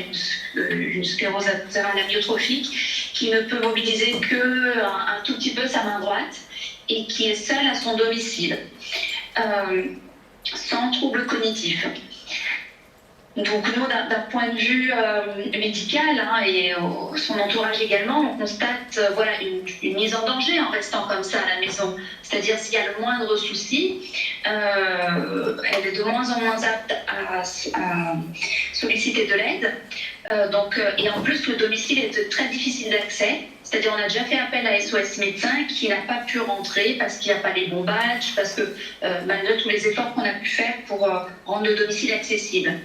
une sclérose latérale amyotrophique, qui ne peut mobiliser qu'un tout petit peu sa main droite et qui est seule à son domicile, sans trouble cognitif. Donc nous, d'un point de vue médical et son entourage également, on constate une mise en danger en restant comme ça à la maison. C'est-à-dire s'il y a le moindre souci, elle est de moins en moins apte à solliciter de l'aide. Et en plus, le domicile est très difficile d'accès. C'est-à-dire, on a déjà fait appel à SOS Médecins qui n'a pas pu rentrer parce qu'il n'y a pas les bons badges, parce que malgré tous les efforts qu'on a pu faire pour rendre le domicile accessible.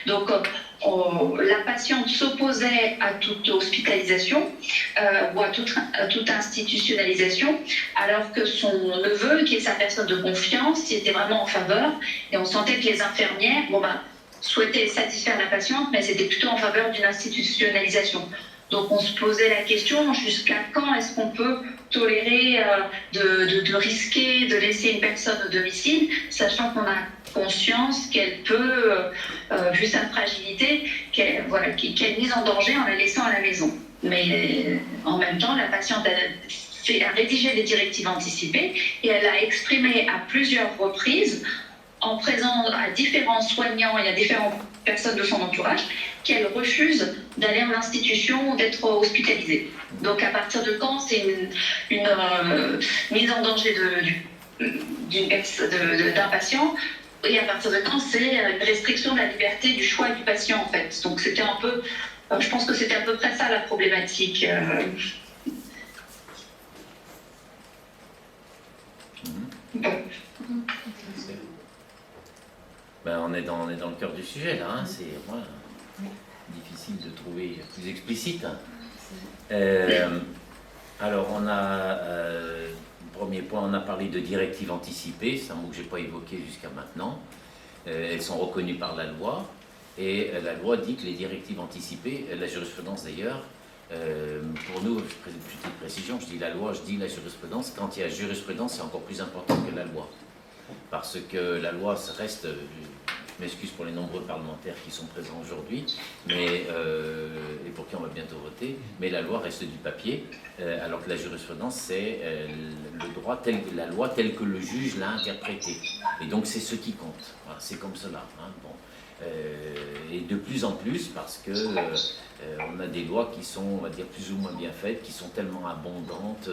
Donc, la patiente s'opposait à toute hospitalisation ou à toute institutionnalisation, alors que son neveu, qui est sa personne de confiance, était vraiment en faveur. Et on sentait que les infirmières souhaitaient satisfaire la patiente, mais c'était plutôt en faveur d'une institutionnalisation. Donc on se posait la question, jusqu'à quand est-ce qu'on peut tolérer de risquer de laisser une personne au domicile, sachant qu'on a conscience qu'elle peut, vu sa fragilité, qu'elle est mise en danger en la laissant à la maison. Mais en même temps, la patiente a rédigé des directives anticipées et elle a exprimé à plusieurs reprises, en présence à différents soignants et à différentes personnes de son entourage, qu'elle refuse d'aller en institution ou d'être hospitalisée. Donc à partir de quand c'est une mise en danger d'un patient, et à partir de quand c'est une restriction de la liberté du choix du patient en fait. Donc c'était un peu, je pense que c'était à peu près ça la problématique. Bon. Ben, on est dans le cœur du sujet là, hein. C'est difficile de trouver plus explicite. Alors on a, premier point, on a parlé de directives anticipées, c'est un mot que je n'ai pas évoqué jusqu'à maintenant. Elles sont reconnues par la loi, et la loi dit que les directives anticipées, la jurisprudence d'ailleurs, pour nous, petite précision, je dis la loi, je dis la jurisprudence, quand il y a jurisprudence, c'est encore plus important que la loi. Parce que la loi, ça reste, je m'excuse pour les nombreux parlementaires qui sont présents aujourd'hui, et pour qui on va bientôt voter, mais la loi reste du papier, alors que la jurisprudence, c'est le droit, la loi telle que le juge l'a interprétée. Et donc c'est ce qui compte, voilà, c'est comme cela. Hein, bon. Et de plus en plus, parce que on a des lois qui sont, on va dire, plus ou moins bien faites, qui sont tellement abondantes,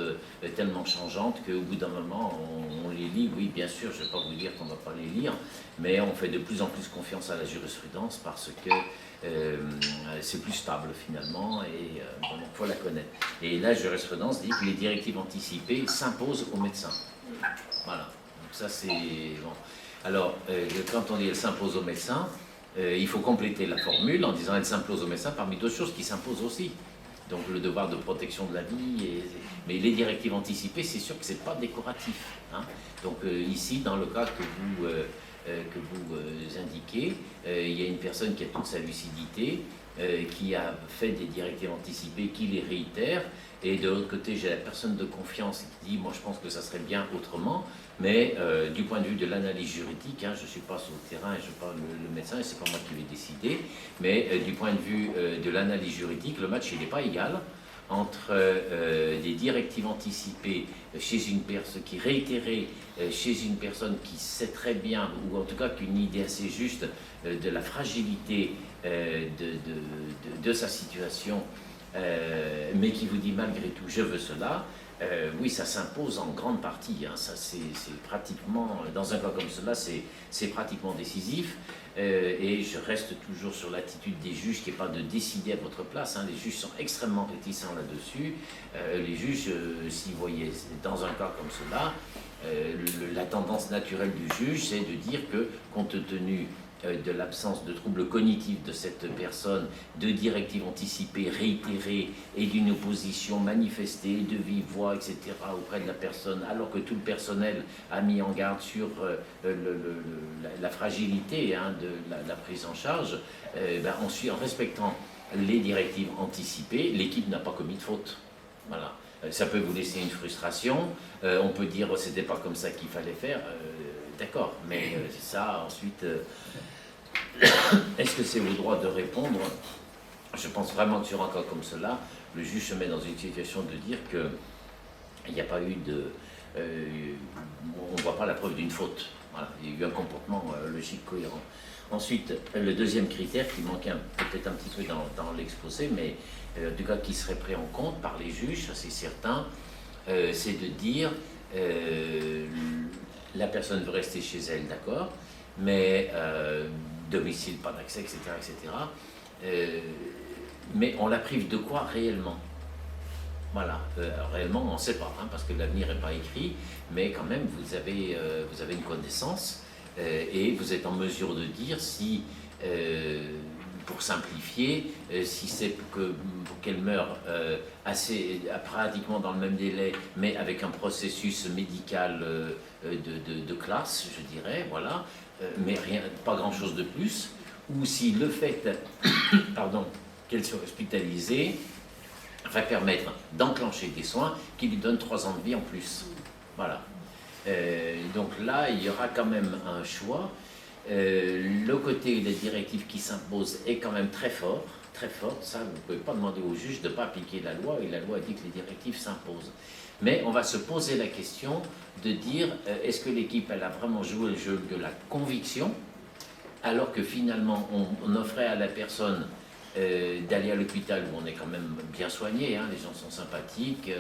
tellement changeantes, qu'au bout d'un moment, on les lit. Oui, bien sûr, je ne vais pas vous dire qu'on ne va pas les lire, mais on fait de plus en plus confiance à la jurisprudence parce que c'est plus stable finalement, et bon, il faut la connaître. Et la jurisprudence dit que les directives anticipées s'imposent aux médecins. Voilà, donc ça c'est... Bon. Alors, quand on dit elle s'impose aux médecins, il faut compléter la formule en disant elle s'impose aux médecins parmi d'autres choses qui s'imposent aussi. Donc le devoir de protection de la vie, mais les directives anticipées, c'est sûr que ce n'est pas décoratif. Hein. Donc ici, dans le cas que vous indiquez, il y a une personne qui a toute sa lucidité, qui a fait des directives anticipées, qui les réitère, et de l'autre côté, j'ai la personne de confiance qui dit, moi je pense que ça serait bien autrement, mais du point de vue de l'analyse juridique, hein, je ne suis pas sur le terrain et je ne suis pas le médecin et ce n'est pas moi qui vais décider, mais du point de vue de l'analyse juridique, le match n'est pas égal entre des directives anticipées chez une personne qui réitérée chez une personne qui sait très bien, ou en tout cas qu'une idée assez juste de la fragilité de sa situation, mais qui vous dit malgré tout je veux cela. Oui, ça s'impose en grande partie, hein. Ça, c'est pratiquement, dans un cas comme cela, c'est pratiquement décisif, et je reste toujours sur l'attitude des juges qui n'est pas de décider à votre place, hein. Les juges sont extrêmement réticents là-dessus. Les juges, s'ils voyaient dans un cas comme cela, la tendance naturelle du juge, c'est de dire que, compte tenu de l'absence de troubles cognitifs de cette personne, de directives anticipées réitérées et d'une opposition manifestée de vive voix, etc., auprès de la personne, alors que tout le personnel a mis en garde sur la fragilité, hein, de la prise en charge, en respectant les directives anticipées, l'équipe n'a pas commis de faute. Voilà. Ça peut vous laisser une frustration, on peut dire oh, c'était pas comme ça qu'il fallait faire, d'accord, mais ça ensuite, est-ce que c'est au droit de répondre? Je pense vraiment que sur un cas comme cela, le juge se met dans une situation de dire qu'il n'y a pas eu de... on ne voit pas la preuve d'une faute. Voilà, il y a eu un comportement logique cohérent. Ensuite, le deuxième critère qui manquait peut-être un petit peu dans l'exposé, mais en tout cas qui serait pris en compte par les juges, ça c'est certain, c'est de dire la personne veut rester chez elle, d'accord, mais domicile, pas d'accès, etc., etc. Mais on la prive de quoi réellement? Voilà, réellement on ne sait pas, hein, parce que l'avenir n'est pas écrit, mais quand même vous avez une connaissance et vous êtes en mesure de dire si, pour simplifier, si c'est pour qu'elle meure pratiquement dans le même délai, mais avec un processus médical de classe, je dirais, voilà, mais pas grand-chose de plus, ou si le fait pardon, qu'elle soit hospitalisée va permettre d'enclencher des soins qui lui donnent 3 ans de vie en plus. Voilà. Donc là, il y aura quand même un choix. Le côté des directives qui s'imposent est quand même très fort, très fort. Ça, vous ne pouvez pas demander au juge de ne pas appliquer la loi, et la loi dit que les directives s'imposent. Mais on va se poser la question de dire, est-ce que l'équipe, elle a vraiment joué le jeu de la conviction, alors que finalement, on offrait à la personne d'aller à l'hôpital où on est quand même bien soigné, hein, les gens sont sympathiques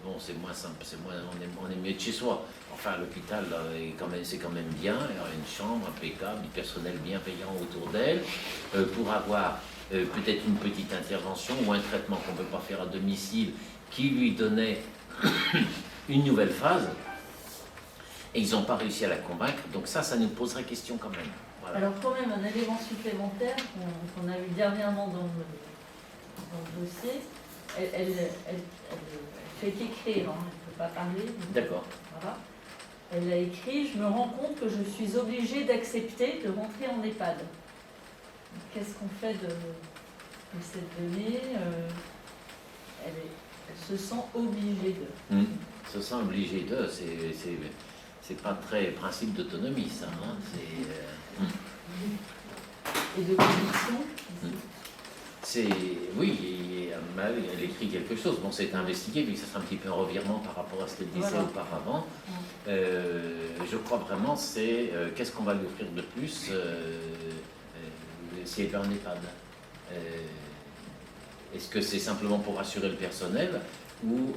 bon, c'est moins simple, on est mieux de chez soi. Enfin, l'hôpital c'est quand même bien, il y a une chambre impeccable, du personnel bienveillant autour d'elle, pour avoir peut-être une petite intervention ou un traitement qu'on ne peut pas faire à domicile qui lui donnait une nouvelle phase, et ils n'ont pas réussi à la convaincre, donc ça nous poserait question quand même. Voilà. Alors quand même un élément supplémentaire qu'on a eu dernièrement dans le dossier, elle fait qu'écrire, hein, elle ne peut pas parler. D'accord. Voilà. Elle a écrit « Je me rends compte que je suis obligée d'accepter de rentrer en EHPAD ». Qu'est-ce qu'on fait de cette donnée elle se sent obligée de. Se sent obligée de, c'est pas très principe d'autonomie, ça. Hein, Et de conviction. Oui, elle écrit quelque chose. Bon, c'est investigué, vu que ça sera un petit peu un revirement par rapport à ce qu'elle disait auparavant. Je crois vraiment, c'est qu'est-ce qu'on va lui offrir de plus si elle va en EHPAD. Est-ce que c'est simplement pour rassurer le personnel ou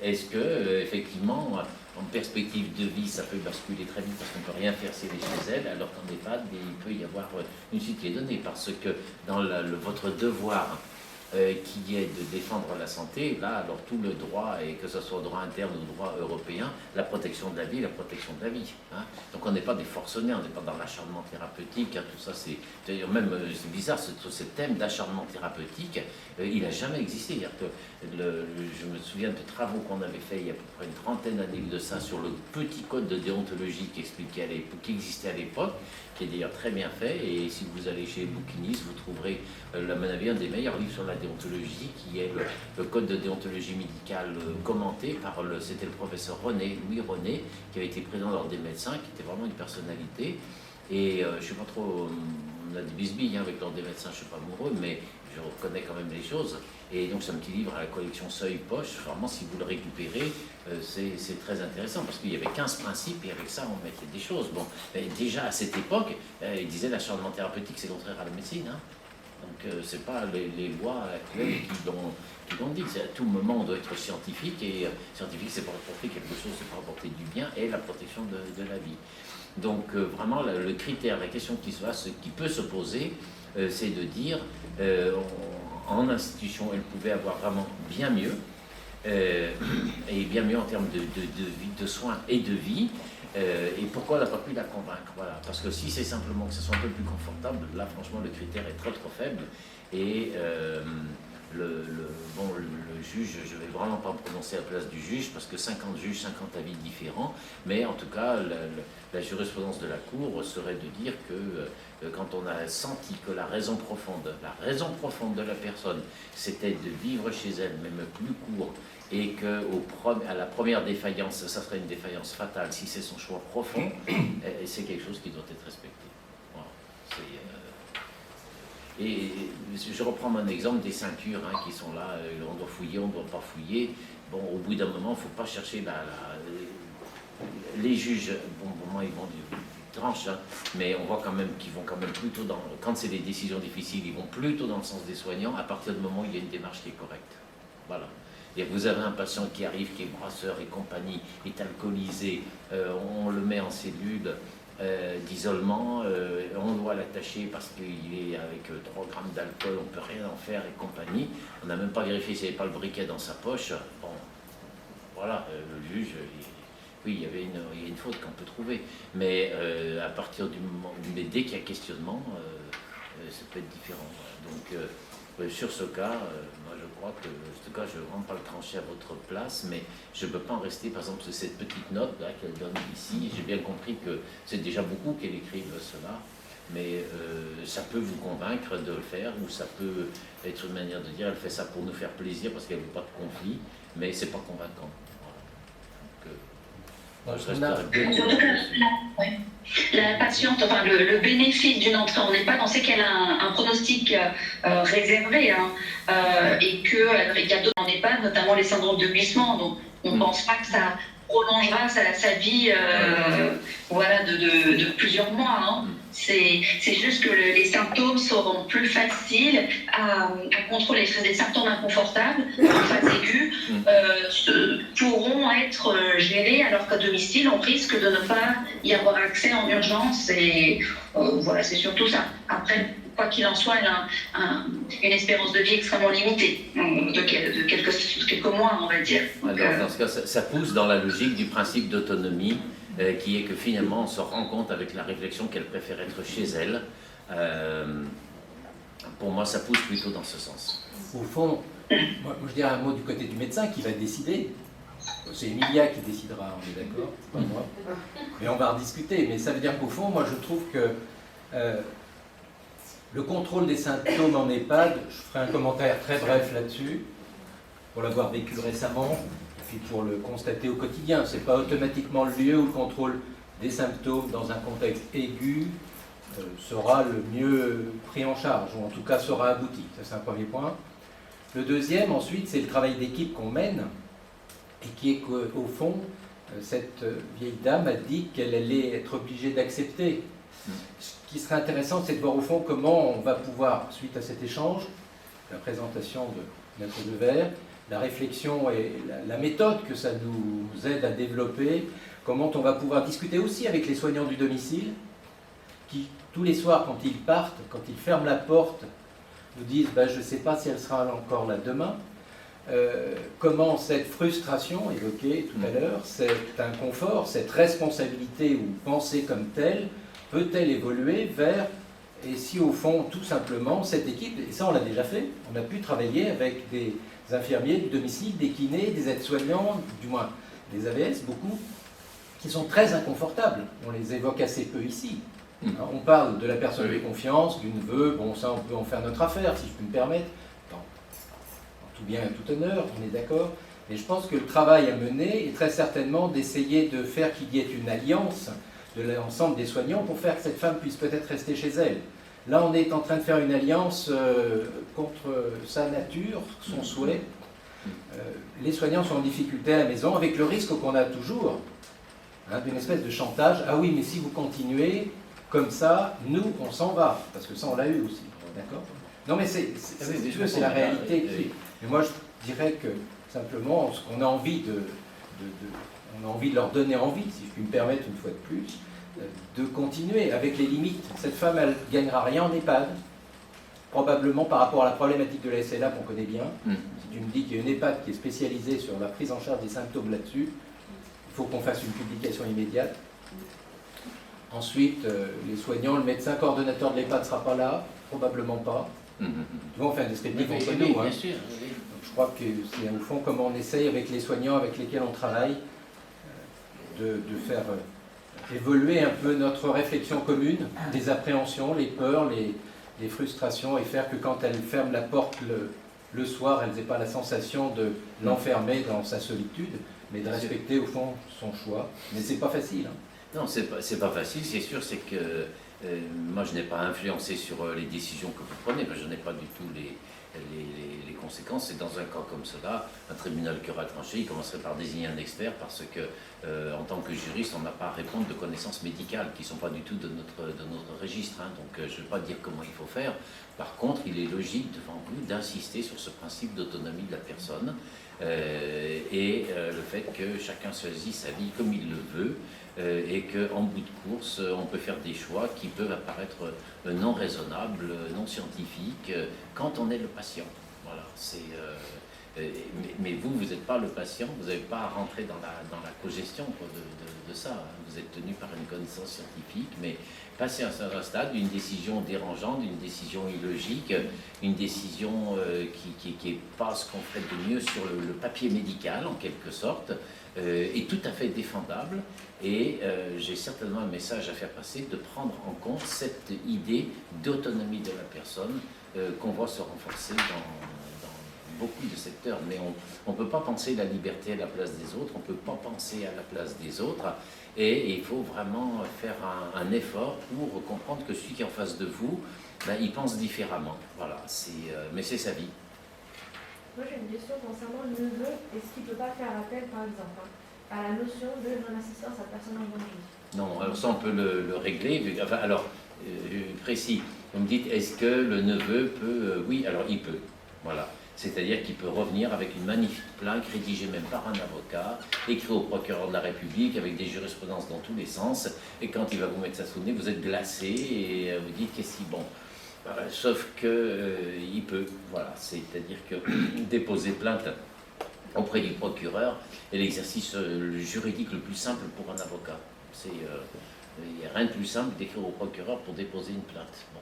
est-ce que effectivement en perspective de vie ça peut basculer très vite parce qu'on ne peut rien faire si elle est chez elle, alors qu'en EHPAD il peut y avoir une suite qui est donnée parce que dans votre devoir qui est de défendre la santé, là alors tout le droit, et que ce soit droit interne ou droit européen, la protection de la vie, la protection de la vie. Hein. Donc on n'est pas des forcenés, on n'est pas dans l'acharnement thérapeutique, hein, tout ça c'est même c'est bizarre, ce thème d'acharnement thérapeutique, il n'a jamais existé. Je me souviens de travaux qu'on avait fait il y a à peu près une trentaine d'années de ça sur le petit code de déontologie qui existait à l'époque, qui est d'ailleurs très bien fait, et si vous allez chez Bouquinis, vous trouverez à mon avis un des meilleurs livres sur la déontologie, qui est le code de déontologie médicale commenté par c'était le professeur Louis René, qui avait été président de l'ordre des médecins, qui était vraiment une personnalité, et je ne sais pas trop, on a des bisbilles avec l'ordre des médecins, je ne suis pas amoureux, mais je reconnais quand même les choses, et donc c'est un petit livre à la collection Seuil Poche, vraiment si vous le récupérez, c'est très intéressant, parce qu'il y avait 15 principes, et avec ça on mettait des choses. Bon, déjà à cette époque, il disait l'acharnement thérapeutique c'est contraire à la médecine, hein. Donc c'est pas les lois actuelles qui l'ont dit, c'est à tout moment on doit être scientifique, et scientifique c'est pour apporter quelque chose, c'est pour apporter du bien et la protection de la vie. Donc vraiment le critère, la question qui peut se poser, c'est de dire en institution elle pouvait avoir vraiment bien mieux, et bien mieux en termes de soins et de vie. Et pourquoi elle n'a pas pu la convaincre, voilà. Parce que si c'est simplement que ce soit un peu plus confortable, là franchement le critère est trop faible, et le juge, je ne vais vraiment pas me prononcer à la place du juge, parce que 50 juges, 50 avis différents, mais en tout cas la jurisprudence de la Cour serait de dire que quand on a senti que la raison profonde de la personne, c'était de vivre chez elle, même plus court, et qu'à la première défaillance, ça serait une défaillance fatale, si c'est son choix profond, c'est quelque chose qui doit être respecté. Voilà. Et je reprends mon exemple des ceintures hein, qui sont là, on doit fouiller, on ne doit pas fouiller. Bon, au bout d'un moment, il ne faut pas chercher les juges, bon, au moment ils vont tranche, hein, mais on voit quand même qu'ils vont quand même plutôt quand c'est des décisions difficiles, ils vont plutôt dans le sens des soignants à partir du moment où il y a une démarche qui est correcte. Voilà. Et vous avez un patient qui arrive, qui est brasseur et compagnie, est alcoolisé, on le met en cellule, d'isolement, on doit l'attacher parce qu'il est avec 3 grammes d'alcool, on ne peut rien en faire et compagnie. On n'a même pas vérifié s'il n'y avait pas le briquet dans sa poche. Bon, voilà, le juge, oui, il y avait une faute qu'on peut trouver. Mais à partir du moment, mais dès qu'il y a questionnement, ça peut être différent. Voilà. Donc, sur ce cas, moi je crois que, en tout cas, je ne vais vraiment pas le trancher à votre place, mais je ne peux pas en rester, par exemple, sur cette petite note là qu'elle donne ici. J'ai bien compris que c'est déjà beaucoup qu'elle écrive cela, mais ça peut vous convaincre de le faire, ou ça peut être une manière de dire, elle fait ça pour nous faire plaisir parce qu'elle ne veut pas de conflit, mais c'est pas convaincant. Voilà. Donc, je resterai la patiente, enfin le bénéfice d'une entrée en EHPAD, on sait qu'elle a un pronostic réservé hein, et qu'il y a d'autres en EHPAD, notamment les syndromes de glissement. Donc on ne pense pas que ça prolongera sa vie voilà, de plusieurs mois. Hein. C'est juste que les symptômes seront plus faciles à contrôler. Les symptômes inconfortables, en phase aiguë, pourront être gérés alors qu'à domicile, on risque de ne pas y avoir accès en urgence. Et voilà, c'est surtout ça. Après, quoi qu'il en soit, elle a une espérance de vie extrêmement limitée, de quelques mois, on va dire. Donc, alors, dans ce cas, ça pousse dans la logique du principe d'autonomie, qui est que finalement on se rend compte avec la réflexion qu'elle préfère être chez elle. Pour moi, ça pousse plutôt dans ce sens. Au fond, moi je dirais un mot du côté du médecin qui va décider. C'est Emilia qui décidera, on est d'accord, c'est pas moi. Mais on va en discuter. Mais ça veut dire qu'au fond, moi je trouve que le contrôle des symptômes en EHPAD, je ferai un commentaire très bref là-dessus, pour l'avoir vécu récemment, et puis pour le constater au quotidien. Ce n'est pas automatiquement le lieu où le contrôle des symptômes dans un contexte aigu sera le mieux pris en charge, ou en tout cas sera abouti. Ça, c'est un premier point. Le deuxième, ensuite, c'est le travail d'équipe qu'on mène, et qui est qu'au fond, cette vieille dame a dit qu'elle allait être obligée d'accepter. Ce qui serait intéressant, c'est de voir au fond comment on va pouvoir, suite à cet échange, la présentation de Maître Devers, la réflexion et la méthode que ça nous aide à développer, comment on va pouvoir discuter aussi avec les soignants du domicile, qui tous les soirs, quand ils partent, quand ils ferment la porte, nous disent « je ne sais pas si elle sera encore là demain ». Comment cette frustration évoquée tout à l'heure, cet inconfort, cette responsabilité ou pensée comme telle, peut-elle évoluer vers, et si au fond, tout simplement, cette équipe, et ça on l'a déjà fait, on a pu travailler avec des infirmiers du domicile, des kinés, des aides-soignants, du moins des AVS, beaucoup, qui sont très inconfortables. On les évoque assez peu ici. Alors, on parle de la personne de confiance, d'une veuve, bon ça on peut en faire notre affaire, si je peux me permettre. Tout bien et tout honneur, on est d'accord, mais je pense que le travail à mener est très certainement d'essayer de faire qu'il y ait une alliance de l'ensemble des soignants pour faire que cette femme puisse peut-être rester chez elle. Là, on est en train de faire une alliance contre sa nature, son souhait. Les soignants sont en difficulté à la maison, avec le risque qu'on a toujours d'une espèce de chantage. Ah oui, mais si vous continuez comme ça, nous, on s'en va. Parce que ça, on l'a eu aussi, d'accord ? Non, mais c'est la réalité. Mais moi, je dirais que simplement, ce qu'on a envie on a envie de leur donner envie, si je puis me permettre une fois de plus, de continuer avec les limites. Cette femme, elle ne gagnera rien en EHPAD, probablement par rapport à la problématique de la SLA qu'on connaît bien. Si tu me dis qu'il y a une EHPAD qui est spécialisée sur la prise en charge des symptômes là-dessus, il faut qu'on fasse une publication immédiate. Ensuite, les soignants, le médecin coordonnateur de l'EHPAD ne sera pas là, probablement pas. On fait un descriptif entre nous. Hein. Bien sûr, oui. Donc, je crois que c'est au fond comment on essaye avec les soignants avec lesquels on travaille de faire évoluer un peu notre réflexion commune, les appréhensions, les peurs, les frustrations, et faire que quand elles ferment la porte le soir, elles n'aient pas la sensation de l'enfermer dans sa solitude, mais de respecter au fond son choix. Mais c'est pas facile. Hein. Non, c'est pas facile, c'est sûr, c'est que moi je n'ai pas influencé sur les décisions que vous prenez, parce que je n'ai pas du tout les conséquences. Et dans un cas comme cela, un tribunal qui aura tranché, il commencerait par désigner un expert parce que, en tant que juriste, on n'a pas à répondre de connaissances médicales qui ne sont pas du tout de notre registre. Hein. Donc, je ne vais pas dire comment il faut faire. Par contre, il est logique devant vous d'insister sur ce principe d'autonomie de la personne et le fait que chacun choisit sa vie comme il le veut. Et qu'en bout de course, on peut faire des choix qui peuvent apparaître non raisonnables, non scientifiques, quand on est le patient. Voilà, mais vous n'êtes pas le patient, vous n'avez pas à rentrer dans la cogestion de ça. Hein. Vous êtes tenu par une connaissance scientifique, mais passer à un certain stade, une décision dérangeante, une décision illogique, une décision qui n'est pas ce qu'on ferait de mieux sur le papier médical, en quelque sorte, est tout à fait défendable. Et j'ai certainement un message à faire passer de prendre en compte cette idée d'autonomie de la personne qu'on voit se renforcer dans beaucoup de secteurs. Mais on ne peut pas penser la liberté à la place des autres, on ne peut pas penser à la place des autres. Et il faut vraiment faire un effort pour comprendre que celui qui est en face de vous, ben, il pense différemment. Voilà, mais c'est sa vie. Moi j'ai une question concernant le neveu. Est-ce qu'il ne peut pas faire appel, par exemple, à la notion de non-assistance à personne en danger? Non, alors ça on peut le régler. Enfin, alors, précis, vous me dites, est-ce que le neveu peut... oui, alors il peut. Voilà. C'est-à-dire qu'il peut revenir avec une magnifique plainte rédigée même par un avocat, écrit au procureur de la République avec des jurisprudences dans tous les sens. Et quand il va vous mettre ça sous le nez, vous êtes glacé et vous dites qu'est-ce qui bon. Sauf que il peut, voilà, c'est-à-dire que déposer plainte auprès du procureur est l'exercice juridique le plus simple pour un avocat. Il n'y a rien de plus simple d'écrire au procureur pour déposer une plainte. Bon.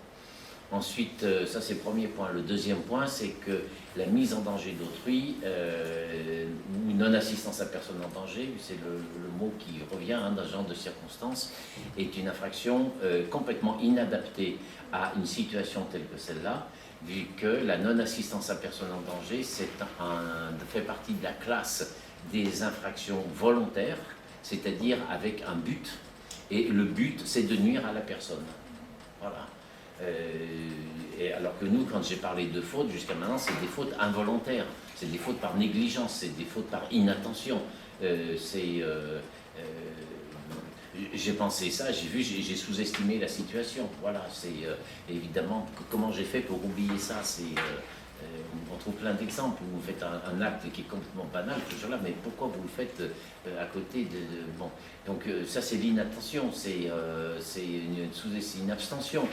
Ensuite, ça c'est le premier point. Le deuxième point, c'est que la mise en danger d'autrui ou non-assistance à personne en danger, c'est le mot qui revient hein, dans ce genre de circonstances, est une infraction complètement inadaptée à une situation telle que celle-là, vu que la non-assistance à personne en danger fait partie de la classe des infractions volontaires, c'est-à-dire avec un but, et le but c'est de nuire à la personne. Voilà. Et alors que nous, quand j'ai parlé de fautes, jusqu'à maintenant, c'est des fautes involontaires, c'est des fautes par négligence, c'est des fautes par inattention. J'ai pensé ça, j'ai sous-estimé la situation. Voilà, c'est évidemment comment j'ai fait pour oublier ça. On trouve plein d'exemples où vous faites un acte qui est complètement banal, toujours là, mais pourquoi vous le faites à côté de bon. Donc ça c'est l'inattention, c'est une abstention.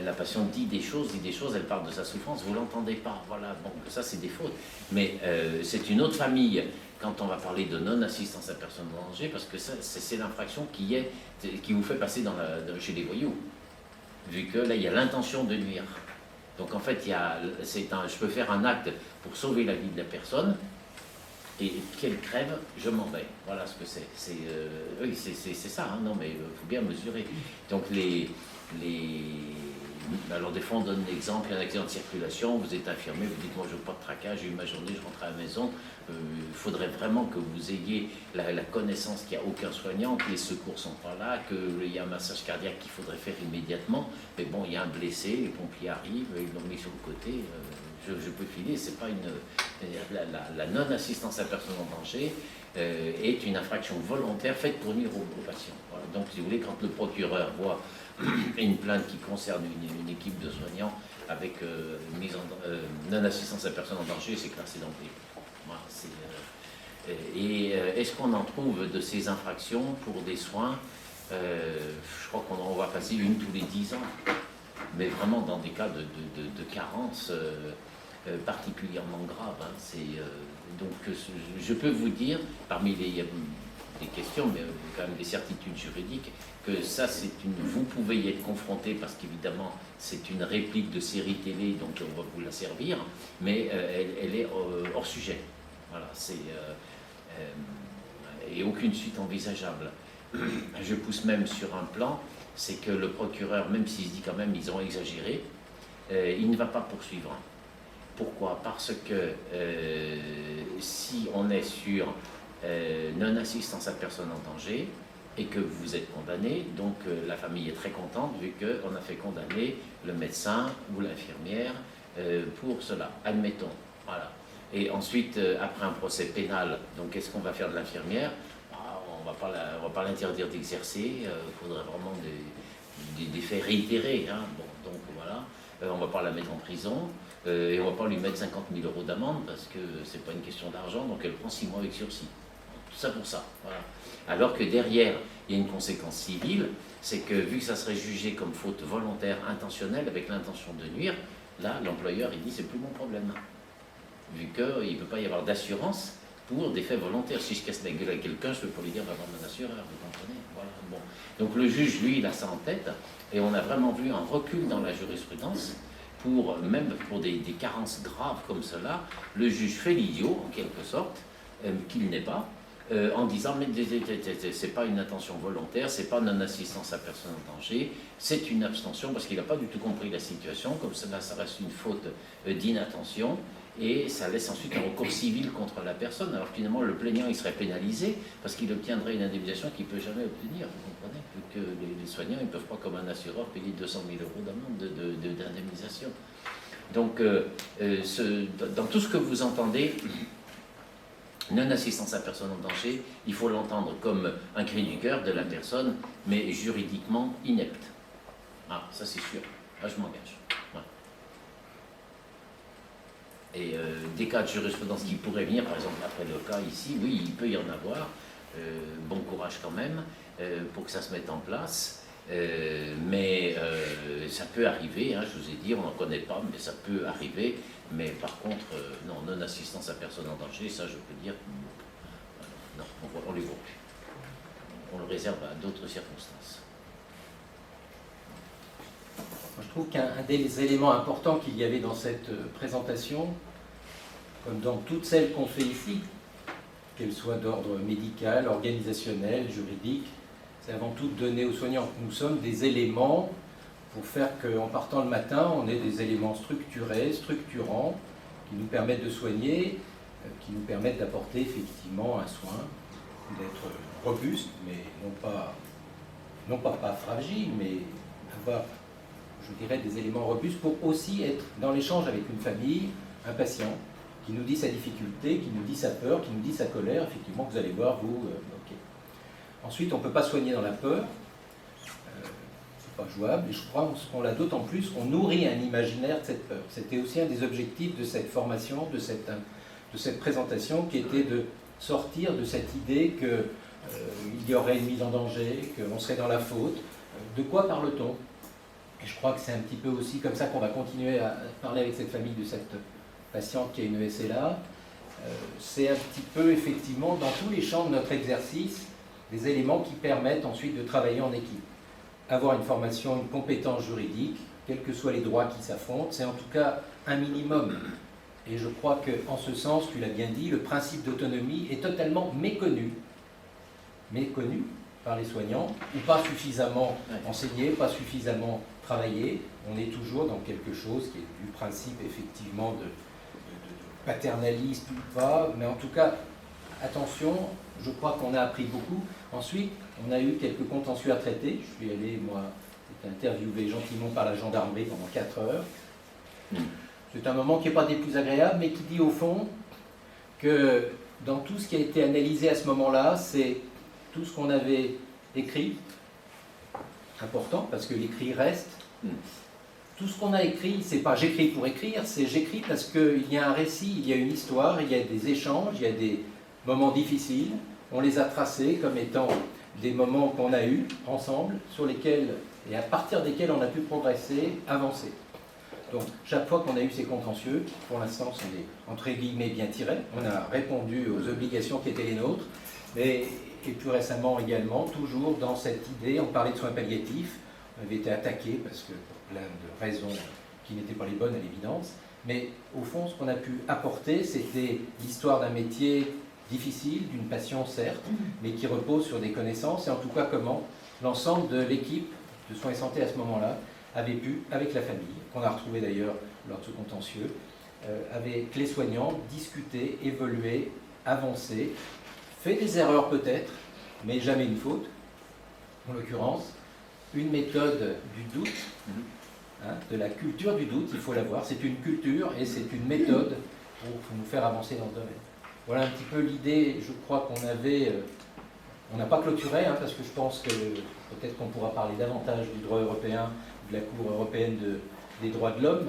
La patiente dit des choses, elle parle de sa souffrance, vous l'entendez pas. Voilà, bon, ça c'est des fautes. Mais c'est une autre famille quand on va parler de non-assistance à personne en danger, parce que c'est l'infraction qui vous fait passer chez les voyous, vu que là il y a l'intention de nuire. Donc en fait, je peux faire un acte pour sauver la vie de la personne, et qu'elle crève, je m'en vais. Voilà ce que c'est. Oui, c'est ça, hein, non, mais il faut bien mesurer. Donc alors des fois on donne l'exemple, il y a un accident de circulation, vous êtes infirmier, vous dites moi je veux pas de tracas, j'ai eu ma journée, je rentre à la maison. Il faudrait vraiment que vous ayez la connaissance qu'il n'y a aucun soignant, que les secours ne sont pas là, qu'il y a un massage cardiaque qu'il faudrait faire immédiatement. Mais bon, il y a un blessé, les pompiers arrivent, ils l'ont mis sur le côté, je peux filer. C'est pas la non-assistance à personne en danger est une infraction volontaire faite pour nuire aux patients. Voilà. Donc si vous voulez, quand le procureur voit une plainte qui concerne une équipe de soignants avec non-assistance à personne en danger, c'est classé d'emblée. Voilà, est-ce qu'on en trouve de ces infractions pour des soins je crois qu'on va passer une tous les 10 ans, mais vraiment dans des cas de carence particulièrement graves. Hein. Donc je peux vous dire, il y a des questions, mais quand même des certitudes juridiques, que ça vous pouvez y être confronté parce qu'évidemment c'est une réplique de série télé, donc on va vous la servir, mais elle est hors sujet. Voilà, et aucune suite envisageable. Je pousse même sur un plan, c'est que le procureur, même s'il se dit quand même ils ont exagéré, il ne va pas poursuivre. Pourquoi? Parce que si on est sur non-assistance à personne en danger et que vous êtes condamné, donc la famille est très contente vu qu'on a fait condamner le médecin ou l'infirmière pour cela. Admettons. Voilà. Et ensuite, après un procès pénal, donc qu'est-ce qu'on va faire de l'infirmière? On va pas l'interdire d'exercer, il faudrait vraiment des faits réitérés. Hein. Bon, donc voilà, on ne va pas la mettre en prison, et on ne va pas lui mettre 50 000 € d'amende, parce que ce n'est pas une question d'argent, donc elle prend 6 mois avec sursis. Tout ça pour ça. Voilà. Alors que derrière, il y a une conséquence civile, c'est que vu que ça serait jugé comme faute volontaire, intentionnelle, avec l'intention de nuire, là, l'employeur, il dit, c'est plus mon problème. Vu qu'il ne peut pas y avoir d'assurance pour des faits volontaires. Si je casse la gueule à quelqu'un, je peux pas lui dire d'avoir mon assureur, vous comprenez? Voilà. Bon. Donc le juge, lui, il a ça en tête, et on a vraiment vu un recul dans la jurisprudence, même pour des carences graves comme cela, le juge fait l'idiot, en quelque sorte, qu'il n'est pas, en disant, mais c'est pas une intention volontaire, c'est pas non-assistance à personne en danger, c'est une abstention, parce qu'il n'a pas du tout compris la situation, comme cela, ça reste une faute d'inattention, et ça laisse ensuite un recours civil contre la personne. Alors finalement, le plaignant, il serait pénalisé parce qu'il obtiendrait une indemnisation qu'il ne peut jamais obtenir, vous comprenez? Vu que les soignants, ils ne peuvent pas, comme un assureur, payer 200 000 € d'amende d'indemnisation. Donc, dans tout ce que vous entendez, non-assistance à personne en danger, il faut l'entendre comme un cri du cœur de la personne, mais juridiquement inepte. Ah, ça c'est sûr. Là, je m'engage. Voilà. Et des cas de jurisprudence qui pourraient venir, par exemple après le cas ici, oui, il peut y en avoir, bon courage quand même, pour que ça se mette en place, mais ça peut arriver, hein, je vous ai dit, on n'en connaît pas, mais ça peut arriver, mais par contre, non, non-assistance à personne en danger, ça je peux dire, non, on les voit plus. On le réserve à d'autres circonstances. Je trouve qu'un des éléments importants qu'il y avait dans cette présentation, comme dans toutes celles qu'on fait ici, qu'elles soient d'ordre médical, organisationnel, juridique, c'est avant tout de donner aux soignants que nous sommes des éléments pour faire qu'en partant le matin, on ait des éléments structurés, structurants, qui nous permettent de soigner, qui nous permettent d'apporter effectivement un soin, d'être robuste, mais non pas fragile, mais avoir, je dirais, des éléments robustes pour aussi être dans l'échange avec une famille, un patient, qui nous dit sa difficulté, qui nous dit sa peur, qui nous dit sa colère, effectivement, vous allez voir, vous, ok. Ensuite, on ne peut pas soigner dans la peur, c'est pas jouable, et je crois qu'on l'a d'autant plus qu'on nourrit un imaginaire de cette peur. C'était aussi un des objectifs de cette formation, de cette présentation, qui était de sortir de cette idée qu'il y aurait une mise en danger, qu'on serait dans la faute. De quoi parle-t-on? Et je crois que c'est un petit peu aussi comme ça qu'on va continuer à parler avec cette famille de cette patiente qui a une SLA. C'est un petit peu, effectivement, dans tous les champs de notre exercice, des éléments qui permettent ensuite de travailler en équipe. Avoir une formation, une compétence juridique, quels que soient les droits qui s'affrontent, c'est en tout cas un minimum. Et je crois qu'en ce sens, tu l'as bien dit, le principe d'autonomie est totalement méconnu par les soignants, ou pas suffisamment enseigné, pas suffisamment travaillé. On est toujours dans quelque chose qui est du principe effectivement de paternalisme ou pas, mais en tout cas, attention, je crois qu'on a appris beaucoup. Ensuite, on a eu quelques contentieux à traiter. Je suis allé, moi, interviewé gentiment par la gendarmerie pendant 4 heures. C'est un moment qui n'est pas des plus agréables, mais qui dit au fond que dans tout ce qui a été analysé à ce moment-là, c'est tout ce qu'on avait écrit, important, parce que l'écrit reste. Tout ce qu'on a écrit, c'est pas j'écris pour écrire, c'est j'écris parce qu'il y a un récit, il y a une histoire, il y a des échanges, il y a des moments difficiles. On les a tracés comme étant des moments qu'on a eus ensemble, sur lesquels, et à partir desquels on a pu progresser, avancer. Donc, chaque fois qu'on a eu ces contentieux, pour l'instant, c'est entre guillemets bien tiré. On a répondu aux obligations qui étaient les nôtres, mais, et plus récemment également, toujours dans cette idée, on parlait de soins palliatifs, on avait été attaqué parce que pour plein de raisons qui n'étaient pas les bonnes à l'évidence, mais au fond, ce qu'on a pu apporter, c'était l'histoire d'un métier difficile, d'une passion certes, mais qui repose sur des connaissances, et en tout cas comment l'ensemble de l'équipe de soins et santé à ce moment-là avait pu, avec la famille, qu'on a retrouvé d'ailleurs lors de ce contentieux, avec les soignants, discuter, évoluer, avancer, fait des erreurs peut-être, mais jamais une faute, en l'occurrence, une méthode du doute, de la culture du doute, il faut l'avoir, c'est une culture et c'est une méthode pour nous faire avancer dans le domaine. Voilà un petit peu l'idée, je crois qu'on avait... on n'a pas clôturé, hein, parce que je pense que peut-être qu'on pourra parler davantage du droit européen, de la Cour européenne des droits de l'homme.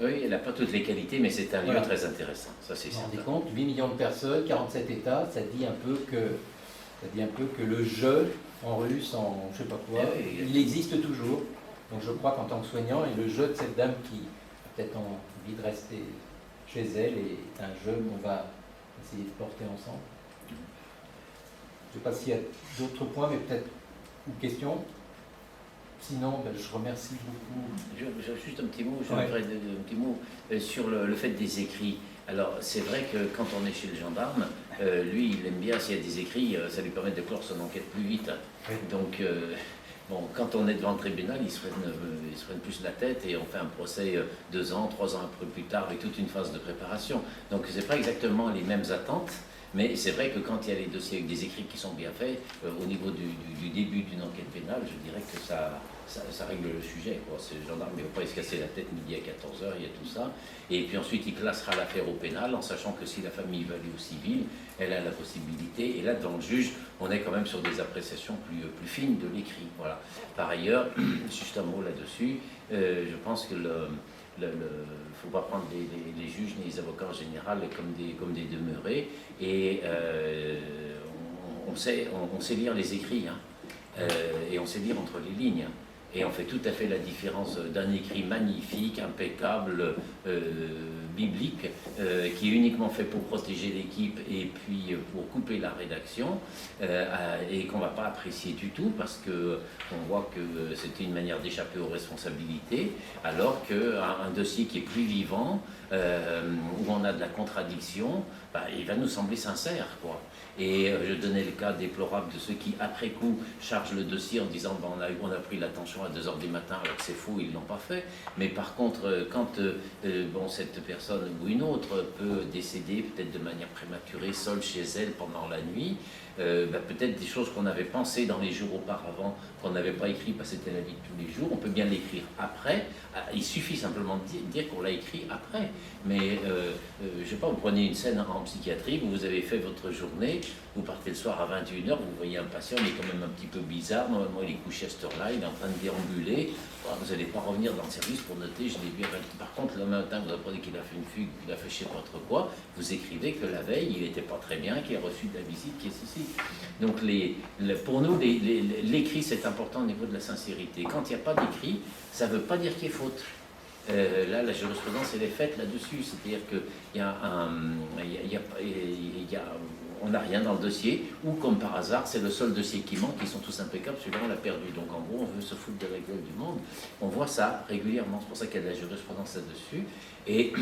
Oui, elle n'a pas toutes les qualités, mais c'est un lieu très intéressant, ça c'est Vous vous rendez certain. compte, 8 millions de personnes, 47 États, ça dit un peu que le jeu en russe, en je sais pas quoi, il existe toujours. Donc je crois qu'en tant que soignant, et le jeu de cette dame qui a peut-être envie de rester chez elle est un jeu qu'on va essayer de porter ensemble. Je ne sais pas s'il y a d'autres points, mais peut-être ou questions. Sinon, je remercie beaucoup. Juste un petit mot, Ouais. un petit mot sur le fait des écrits. Alors, c'est vrai que quand on est chez le gendarme, lui, il aime bien s'il y a des écrits, ça lui permet de clore son enquête plus vite. Oui. Donc, bon, quand on est devant le tribunal, il se freine plus la tête et on fait un procès 2 ans, 3 ans après plus tard avec toute une phase de préparation. Donc, c'est pas exactement les mêmes attentes. Mais c'est vrai que quand il y a les dossiers avec des écrits qui sont bien faits, au niveau du début d'une enquête pénale, je dirais que ça règle le sujet. C'est le gendarme qui ne va pas se casser la tête midi à 14h, il y a tout ça. Et puis ensuite, il classera l'affaire au pénal, en sachant que si la famille va aller au civil, elle a la possibilité. Et là, devant le juge, on est quand même sur des appréciations plus fines de l'écrit. Voilà. Par ailleurs, juste un mot là-dessus, je pense que il ne faut pas prendre les juges ni les avocats en général comme des demeurés. Et on sait lire les écrits, hein, et on sait lire entre les lignes. Et on fait tout à fait la différence d'un écrit magnifique, impeccable, biblique, qui est uniquement fait pour protéger l'équipe et puis pour couper la rédaction, et qu'on ne va pas apprécier du tout parce qu'on voit que c'était une manière d'échapper aux responsabilités, alors qu'un dossier qui est plus vivant, où on a de la contradiction, il va nous sembler sincère, quoi. Et je donnais le cas déplorable de ceux qui, après coup, chargent le dossier en disant on a pris l'attention à 2h du matin alors que c'est faux, ils ne l'ont pas fait. Mais par contre, quand cette personne ou une autre peut décéder peut-être de manière prématurée, seule chez elle pendant la nuit, peut-être des choses qu'on avait pensées dans les jours auparavant, qu'on n'avait pas écrit parce que c'était la vie de tous les jours, on peut bien l'écrire après. Il suffit simplement de dire qu'on l'a écrit après. Mais je ne sais pas, vous prenez une scène en psychiatrie, vous avez fait votre journée, vous partez le soir à 21h, vous voyez un patient, il est quand même un petit peu bizarre, normalement il est couché à cette heure-là, il est en train de déambuler, vous n'allez pas revenir dans le service pour noter, je l'ai vu. Par contre, le matin, vous apprenez qu'il a fait une fugue, qu'il a fait je ne sais pas trop quoi, vous écrivez que la veille, il n'était pas très bien, qu'il a reçu de la visite, qui est ici. Donc pour nous, l'écrit, c'est important au niveau de la sincérité. Quand il n'y a pas d'écrit, ça ne veut pas dire qu'il y ait faute. Là, la jurisprudence, elle est faite là-dessus. C'est-à-dire on n'a rien dans le dossier, ou comme par hasard, c'est le seul dossier qui manque, ils sont tous impeccables, celui-là on l'a perdu. Donc en gros, on veut se foutre de la gueule du monde. On voit ça régulièrement, c'est pour ça qu'il y a de la jurisprudence là-dessus. Et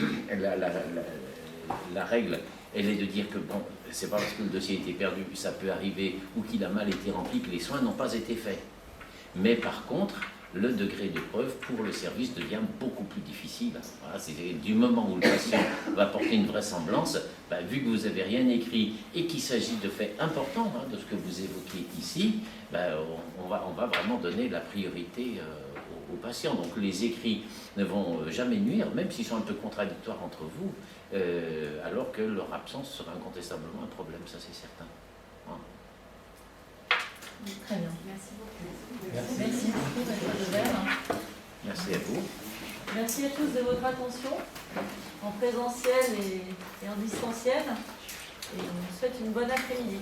la règle, elle est de dire que bon, c'est pas parce que le dossier a été perdu, ça peut arriver, ou qu'il a mal été rempli, que les soins n'ont pas été faits. Mais par contre, le degré de preuve pour le service devient beaucoup plus difficile. Voilà, c'est du moment où le patient va porter une vraisemblance, vu que vous n'avez rien écrit et qu'il s'agit de faits importants, de ce que vous évoquez ici, on va vraiment donner la priorité aux patients. Donc les écrits ne vont jamais nuire, même s'ils sont un peu contradictoires entre vous, alors que leur absence sera incontestablement un problème, ça c'est certain. Voilà. Très bien. Merci beaucoup. Merci beaucoup, Maître Devers. Merci à vous. Merci à tous de votre attention, en présentiel et en distanciel. Et on vous souhaite une bonne après-midi.